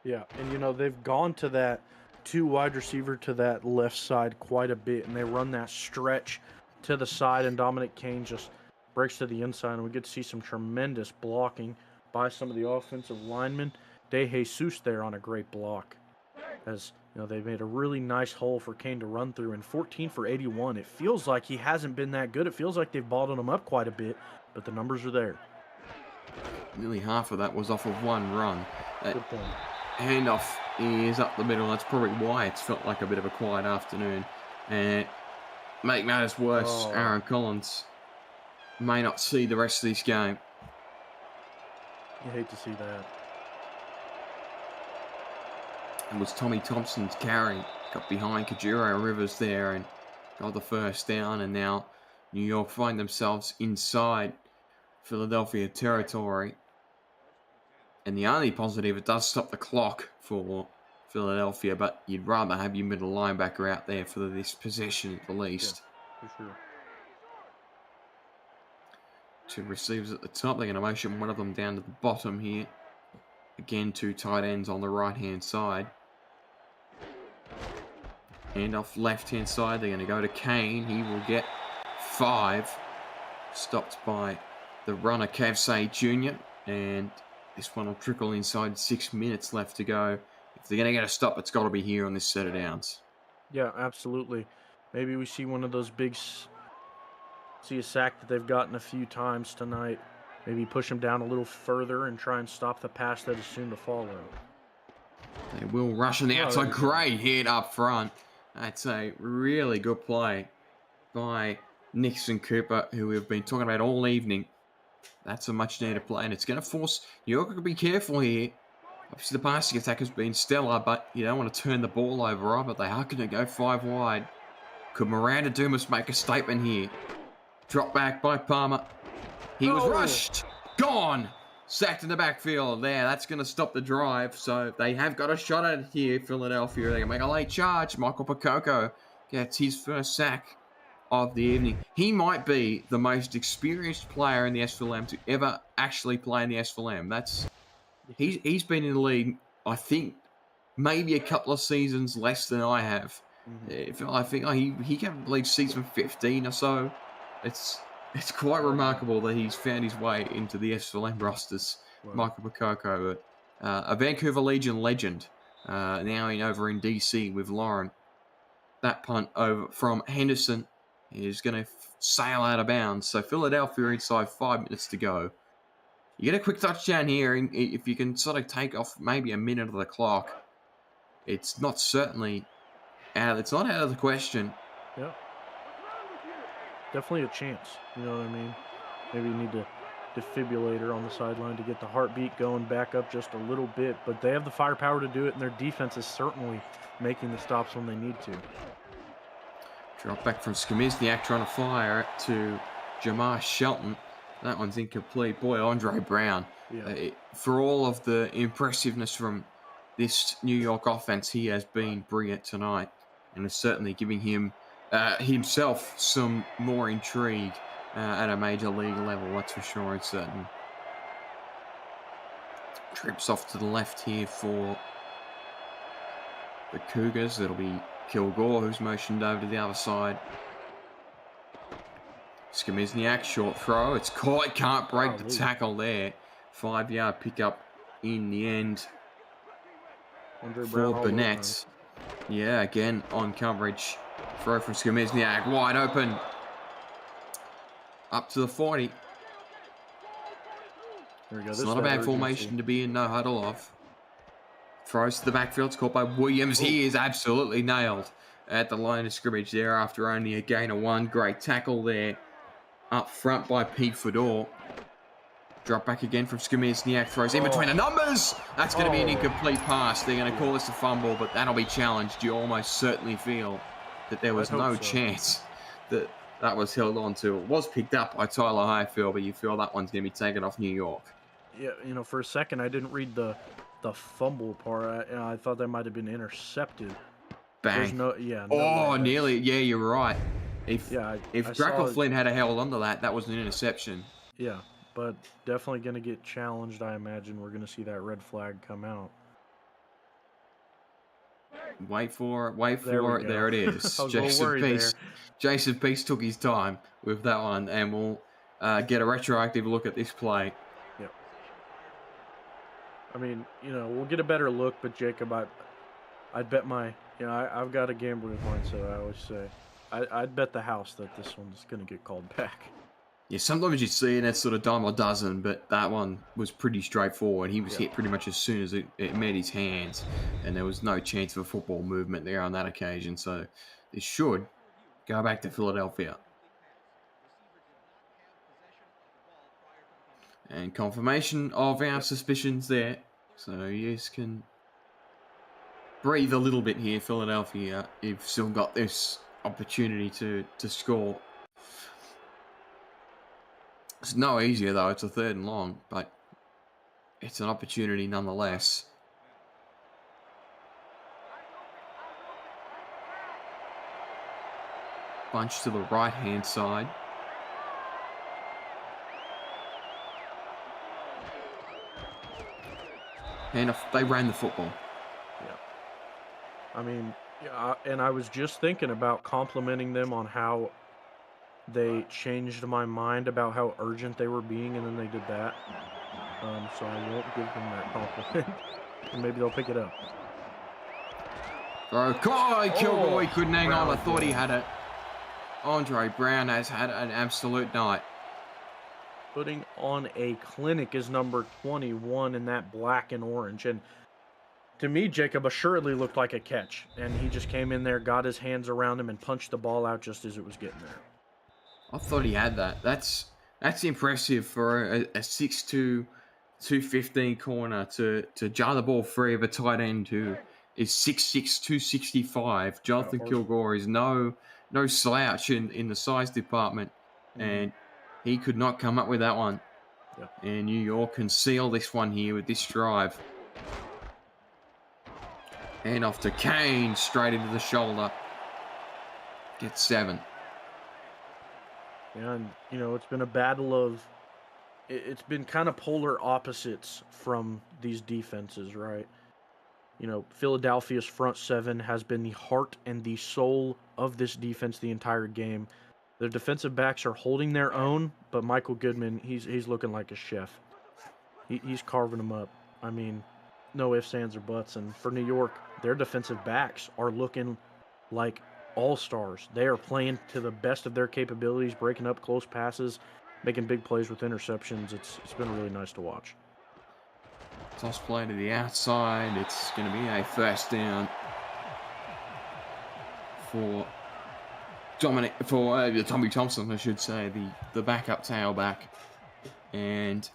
Yeah, and, they've gone to that 2 wide receiver to that left side quite a bit, and they run that stretch to the side, and Dominic Kane just breaks to the inside, and we get to see some tremendous blocking by some of the offensive linemen. De Jesus there on a great block. As they made a really nice hole for Kane to run through, and 14 for 81. It feels like he hasn't been that good. It feels like they've bottled him up quite a bit, but the numbers are there. Nearly half of that was off of 1 run. Good point. Handoff is up the middle. That's probably why it's felt like a bit of a quiet afternoon. And make matters worse, Aaron Collins may not see the rest of this game. You hate to see that. It was Tommy Thompson's carry. Got behind Kajiro Rivers there and got the first down. And now New York find themselves inside Philadelphia territory. And the only positive, it does stop the clock for Philadelphia, but you'd rather have your middle linebacker out there for this possession at the least. Yeah, for sure. 2 receivers at the top. They're going to motion one of them down to the bottom here. Again, 2 tight ends on the right-hand side. And off left-hand side, they're going to go to Kane. He will get 5. Stopped by the runner, Kevsey Jr. And this one will trickle inside 6 minutes left to go. If they're going to get a stop, it's got to be here on this set of downs. Yeah, absolutely. Maybe we see one of those see a sack that they've gotten a few times tonight. Maybe push them down a little further and try and stop the pass that is soon to follow. They will rush on the outside. Great hit up front. That's a really good play by Nixon Cooper, who we've been talking about all evening. That's a much needed play, and it's going to force New York to be careful here. Obviously, the passing attack has been stellar, but you don't want to turn the ball over either. They are going to go 5 wide. Could Miranda Dumas make a statement here? Drop back by Palmer. He was rushed. Gone. Sacked in the backfield. There, that's going to stop the drive. So they have got a shot at it here, Philadelphia. They can make a late charge. Michael Percoco gets his first sack of the evening. He might be the most experienced player in the SFLm to ever actually play in the SFLm. He's been in the league, I think, maybe a couple of seasons less than I have. I think he came to league season 15 or so. It's quite remarkable that he's found his way into the SFLm rosters, Michael Percoco, a Vancouver Legion legend, now over in DC with Lauren. That punt over from Henderson is going to sail out of bounds. So Philadelphia inside 5 minutes to go. You get a quick touchdown here, and if you can sort of take off maybe a minute of the clock, it's not out of the question. Yeah. Definitely a chance. You know what I mean? Maybe you need a defibrillator on the sideline to get the heartbeat going back up just a little bit, but they have the firepower to do it, and their defense is certainly making the stops when they need to. Drop back from Skamizniak trying to fire it to Jamar Shelton. That one's incomplete. Boy, Andre Brown. Yeah. For all of the impressiveness from this New York offense, he has been brilliant tonight, and is certainly giving himself some more intrigue at a major league level, that's for sure and certain. Trips off to the left here for the Cougars. It'll be Kilgore who's motioned over to the other side. Skamizniak, short throw. It's caught. Can't break the tackle there. 5-yard pickup in the end for Burnett. Yeah, again on coverage. Throw from Skamizniak. Wide open. Up to the 40. There we go. It's not a bad formation to be in no huddle of. Throws to the backfield. It's caught by Williams. He is absolutely nailed at the line of scrimmage there after only a gain of 1. Great tackle there. Up front by Pete Fedor. Drop back again from Skamizniak. Throws in between the numbers. That's going to be an incomplete pass. They're going to call this a fumble, but that'll be challenged. You almost certainly feel that there was no chance that was held on to. It was picked up by Tyler Highfield, but you feel that one's going to be taken off New York. Yeah, for a second, I didn't read the fumble part. I thought that might have been intercepted. Bang. Nearly. Yeah, you're right. If Draco Flynn had held onto that was an interception. Yeah, but definitely going to get challenged, I imagine. We're going to see that red flag come out. Wait for it. There it is. Jason Peace took his time with that one, and we'll get a retroactive look at this play. Yeah. I mean, we'll get a better look, but Jacob, I'd bet I've got a gambler's mindset, I always say. I'd bet the house that this one's going to get called back. Yeah, sometimes you see it, it's sort of dime or dozen, but that one was pretty straightforward. He was hit pretty much as soon as it met his hands, and there was no chance of a football movement there on that occasion, so this should go back to Philadelphia. And confirmation of our suspicions there, so you can breathe a little bit here, Philadelphia. You've still got this opportunity to score. It's no easier, though. It's a 3rd and long, but it's an opportunity nonetheless. Bunch to the right-hand side. And they ran the football. Yeah. I mean, and I was just thinking about complimenting them on how they changed my mind about how urgent they were being, and then they did that. So I won't give them that compliment. And maybe they'll pick it up. Kilgore, he couldn't hang on. I thought he had it. Andre Brown has had an absolute night. Putting on a clinic is number 21 in that black and orange. And to me, Jacob assuredly looked like a catch. And he just came in there, got his hands around him, and punched the ball out just as it was getting there. I thought he had that. That's impressive for a 6'2", 215 corner to jar the ball free of a tight end who is 6'6", 265. Jonathan Kilgore is no slouch in the size department, and he could not come up with that one. Yeah. And New York can seal this one here with this drive. And off to Kane, straight into the shoulder. Gets 7. And, you know, it's been a battle of, it's been kind of polar opposites from these defenses, right? You know, Philadelphia's front seven has been the heart and the soul of this defense the entire game. Their defensive backs are holding their own, but Michael Goodman, he's looking like a chef. He's carving them up. I mean, no ifs, ands, or buts. And for New York, their defensive backs are looking like all-stars. They are playing to the best of their capabilities, breaking up close passes, making big plays with interceptions. It's been really nice to watch. Toss play to the outside. It's going to be a first down for Tommy Thompson, I should say, the backup tailback. And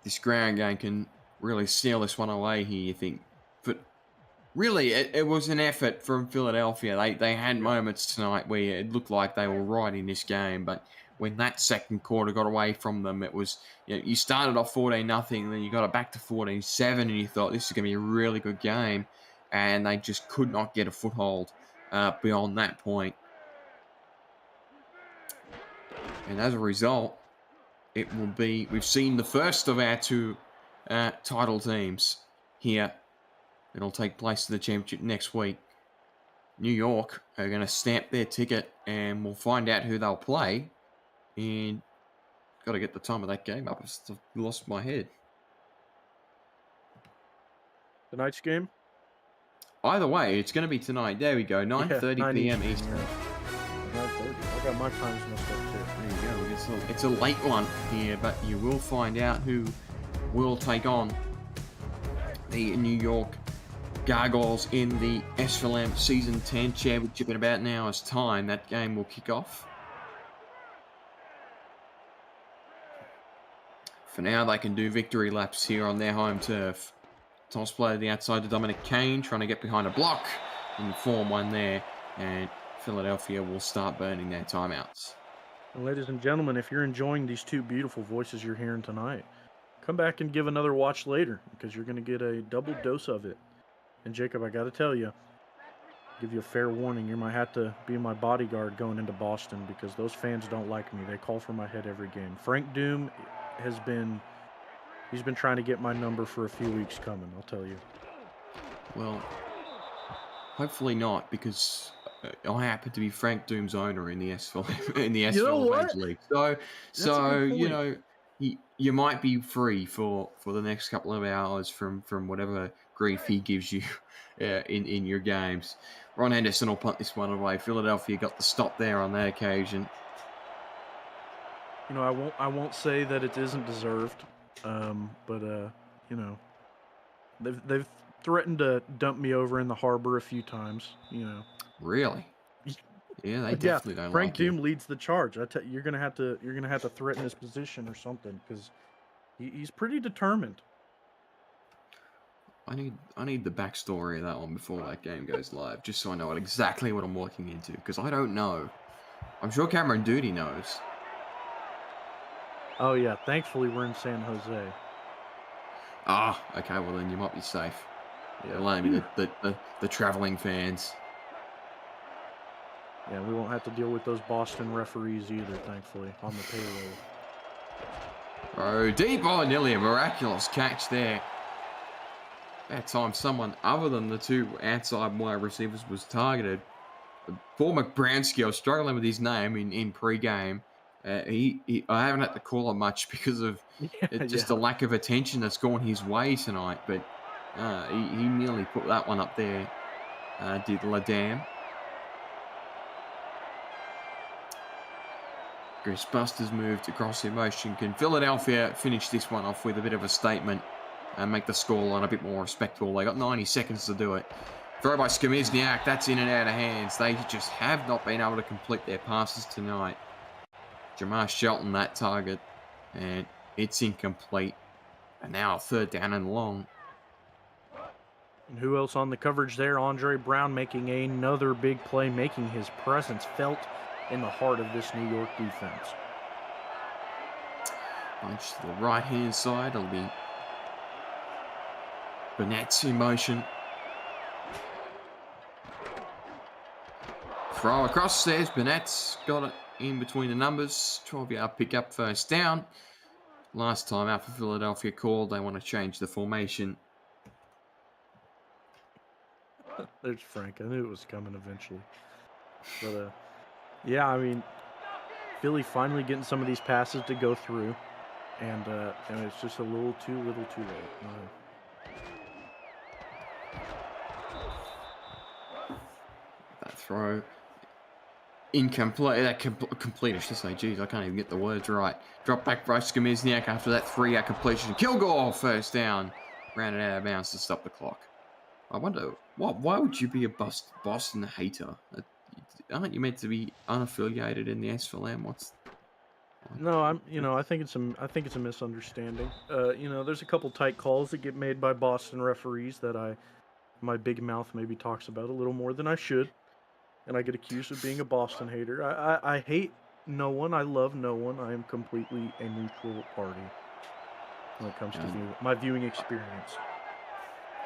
this ground game can really seal this one away here, you think. But really, it was an effort from Philadelphia. They had moments tonight where it looked like they were right in this game, but when that second quarter got away from them, it was, you know, you started off 14-0, then you got it back to 14-7, and you thought this is going to be a really good game, and they just could not get a foothold beyond that point. And as a result, it will be, we've seen the first of our two title teams here. It'll take place in the championship next week. New York are going to stamp their ticket, and we'll find out who they'll play. And got to get the time of that game up. I've lost my head. Tonight's game? Either way, it's going to be tonight. There we go. 9:30 p.m. Eastern. 9:30. I got my times messed up too. There you go. It's a late one here, but you will find out who will take on the New York Gargoyles in the SFLm Season 10 Championship in about an hour's time. That game will kick off. For now, they can do victory laps here on their home turf. Toss play to the outside to Dominic Kane, trying to get behind a block and form one there. And Philadelphia will start burning their timeouts. And ladies and gentlemen, if you're enjoying these two beautiful voices you're hearing tonight, come back and give another watch later, because you're going to get a double dose of it. And Jacob, I got to tell you, give you a fair warning, you might have to be my bodyguard going into Boston, because those fans don't like me. They call for my head every game. Frank Doom he's been trying to get my number for a few weeks coming, I'll tell you. Well, hopefully not, because I happen to be Frank Doom's owner in the SFL in the SFL Major League. So you know, you might be free for the next couple of hours from whatever grief he gives you in your games. Ron Henderson will punt this one away. Philadelphia got the stop there on that occasion. You know, I won't say that it isn't deserved, but you know, they've threatened to dump me over in the harbor a few times. You know. Really? Yeah, they definitely don't. Frank like Doom you. leads the charge. You're gonna have to threaten his position or something, because he's pretty determined. I need the backstory of that one before that game goes live, just so I know exactly what I'm walking into, because I don't know. I'm sure Cameron Duty knows. Oh yeah, thankfully we're in San Jose. Ah, okay, well then you might be safe. Yeah, only the traveling fans. Yeah, we won't have to deal with those Boston referees either, thankfully, on the payroll. Oh, deep. Oh, nearly a miraculous catch there. That time someone other than the two outside wide receivers was targeted. Paul McBransky, I was struggling with his name in pre-game. I haven't had to call him much because of the lack of attention that's gone his way tonight. But he nearly put that one up there, did Ladam. Ghostbusters moved across in motion. Can Philadelphia finish this one off with a bit of a statement and make the scoreline a bit more respectable? They got 90 seconds to do it. Throw by Skamizniak. That's in and out of hands. They just have not been able to complete their passes tonight. Jamar Shelton, that target. And it's incomplete. And now 3rd down and long. And who else on the coverage there? Andre Brown making another big play, making his presence felt in the heart of this New York defense. Bunch to the right-hand side. It'll be Burnett's in motion. Throw across there. Burnett's got it in between the numbers. 12-yard pickup, 1st down. Last time out for Philadelphia called, they want to change the formation. There's Frank. I knew it was coming eventually. But, yeah, I mean, Philly finally getting some of these passes to go through. And it's just a little too late. That throw. Incomplete. Complete, I should say. Jeez, I can't even get the words right. Drop back by Skamizniak after that 3-yard completion. Kilgore, 1st down. Rounded out of bounds to stop the clock. I wonder, why would you be a Boston hater? Aren't you meant to be unaffiliated in the SFLm? No, I think it's a misunderstanding. There's a couple tight calls that get made by Boston referees that my big mouth maybe talks about a little more than I should, and I get accused of being a Boston hater. I hate no one. I love no one. I am completely a neutral party when it comes to my viewing experience.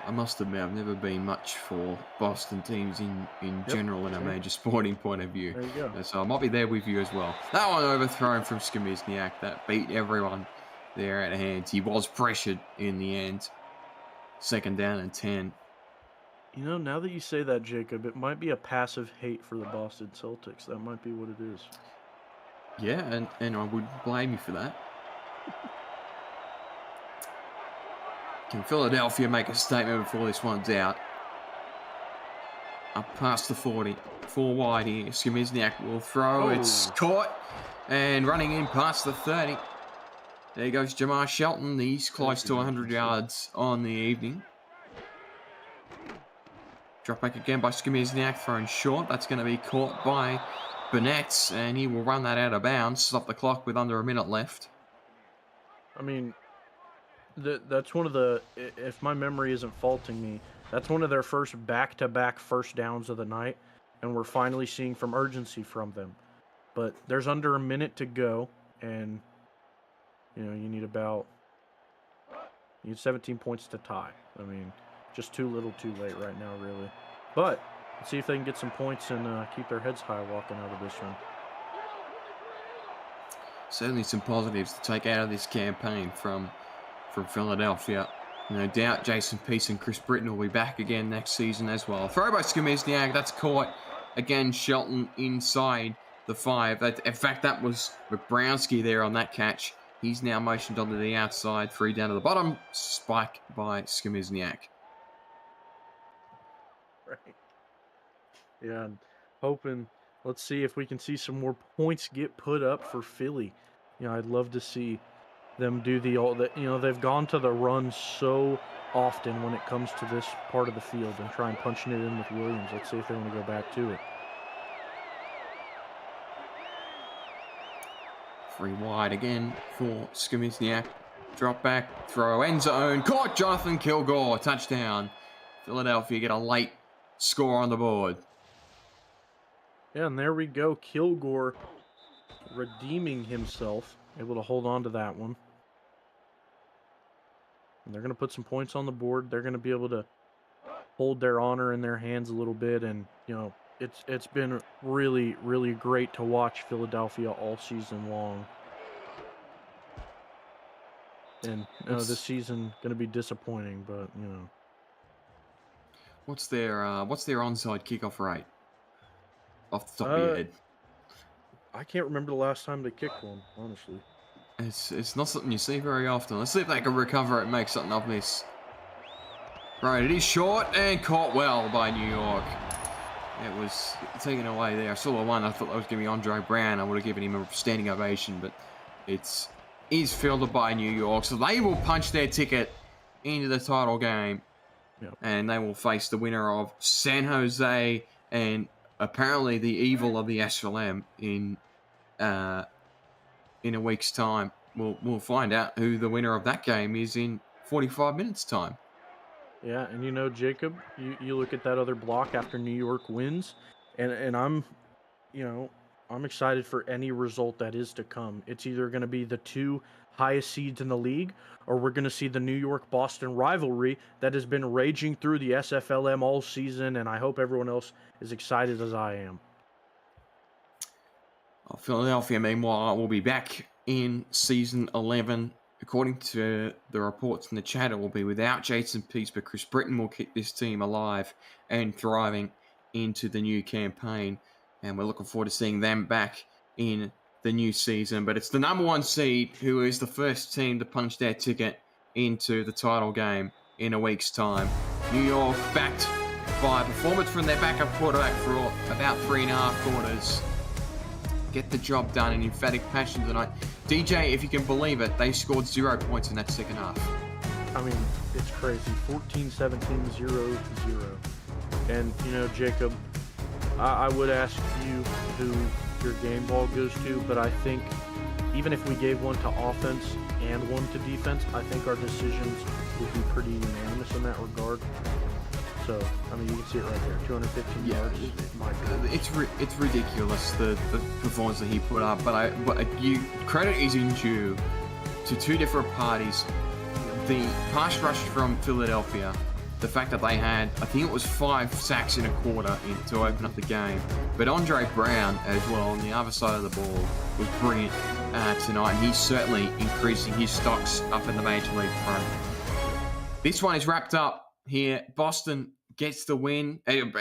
I must admit, I've never been much for Boston teams in general in a major sporting point of view. There you go. So I might be there with you as well. That one overthrown from Skamizniak. That beat everyone there out of hands. He was pressured in the end. 2nd down and 10. Now that you say that, Jacob, it might be a passive hate for the Boston Celtics. That might be what it is. Yeah, and I wouldn't blame you for that. Can Philadelphia make a statement before this one's out? Up past the 40. 4 wide here. Skamizniak will throw. Oh. It's caught. And running in past the 30. There goes Jamar Shelton. He's close to 100 yards on the evening. Drop back again by Skamizniak. Thrown short. That's going to be caught by Burnett. And he will run that out of bounds. Stop the clock with under a minute left. I mean, that's one of the, if my memory isn't faulting me, that's one of their first back-to-back 1st downs of the night, and we're finally seeing some urgency from them. But there's under a minute to go, and you need 17 points to tie. I mean, just too little, too late right now, really. But let's see if they can get some points and keep their heads high walking out of this one. Certainly some positives to take out of this campaign from Philadelphia. No doubt Jason Peace and Chris Britton will be back again next season as well. Throw by Skamizniak. That's caught. Again, Shelton inside the 5. In fact, that was McBrownski there on that catch. He's now motioned onto the outside. 3 down to the bottom. Spike by Skamizniak. Right. Yeah, I'm hoping. Let's see if we can see some more points get put up for Philly. I'd love to see them do they've gone to the run so often when it comes to this part of the field and try and punching it in with Williams. Let's see if they want to go back to it. 3 wide again for Skamizniak. Drop back, throw, end zone. Caught Jonathan Kilgore. Touchdown. Philadelphia get a late score on the board. Yeah, and there we go. Kilgore redeeming himself. Able to hold on to that one. And they're going to put some points on the board. They're going to be able to hold their honor in their hands a little bit. And, it's been really, really great to watch Philadelphia all season long. And this season going to be disappointing, but What's their onside kickoff rate? Off the top of your head. I can't remember the last time they kicked one, honestly. It's not something you see very often. Let's see if they can recover it and make something of this. Right, it is short and caught well by New York. It was taken away there. I saw the one. I thought that was going to be Andre Brown. I would have given him a standing ovation, but it's is fielded by New York. So they will punch their ticket into the title game, Yep. and they will face the winner of San Jose and apparently the evil of the SFLm in a week's time. We'll find out who the winner of that game is in 45 minutes' time. Yeah, and Jacob, you look at that other block after New York wins, and I'm excited for any result that is to come. It's either going to be the two highest seeds in the league, or we're going to see the New York-Boston rivalry that has been raging through the SFLm all season, and I hope everyone else is excited as I am. Philadelphia, meanwhile, will be back in season 11. According to the reports in the chat, it will be without Jason Peace, but Chris Britton will keep this team alive and thriving into the new campaign. And we're looking forward to seeing them back in the new season. But it's the number one seed who is the first team to punch their ticket into the title game in a week's time. New York, backed by a performance from their backup quarterback for about 3.5 quarters. Get the job done in emphatic passion tonight. DJ, if you can believe it, they scored 0 points in that second half. I mean, it's crazy. 14-17, 0-0. And, Jacob, I would ask you who your game ball goes to, but I think even if we gave one to offense and one to defense, I think our decisions would be pretty unanimous in that regard. So, I mean, you can see it right there, 215 yards. It's ridiculous, the performance that he put up, but credit is in due to two different parties. The pass rush from Philadelphia, the fact that they had, I think it was 5 sacks in a quarter to open up the game, but Andre Brown as well on the other side of the ball was brilliant tonight, and he's certainly increasing his stocks up in the Major League front. This one is wrapped up here. Boston gets the win, we had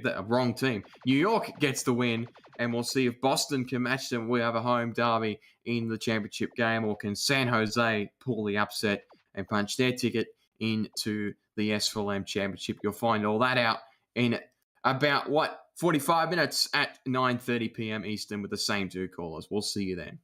a wrong team. New York gets the win, and we'll see if Boston can match them. We have a home derby in the championship game, or can San Jose pull the upset and punch their ticket into the SFLm championship? You'll find all that out in about 45 minutes at 9:30 p.m. Eastern with the same two callers. We'll see you then.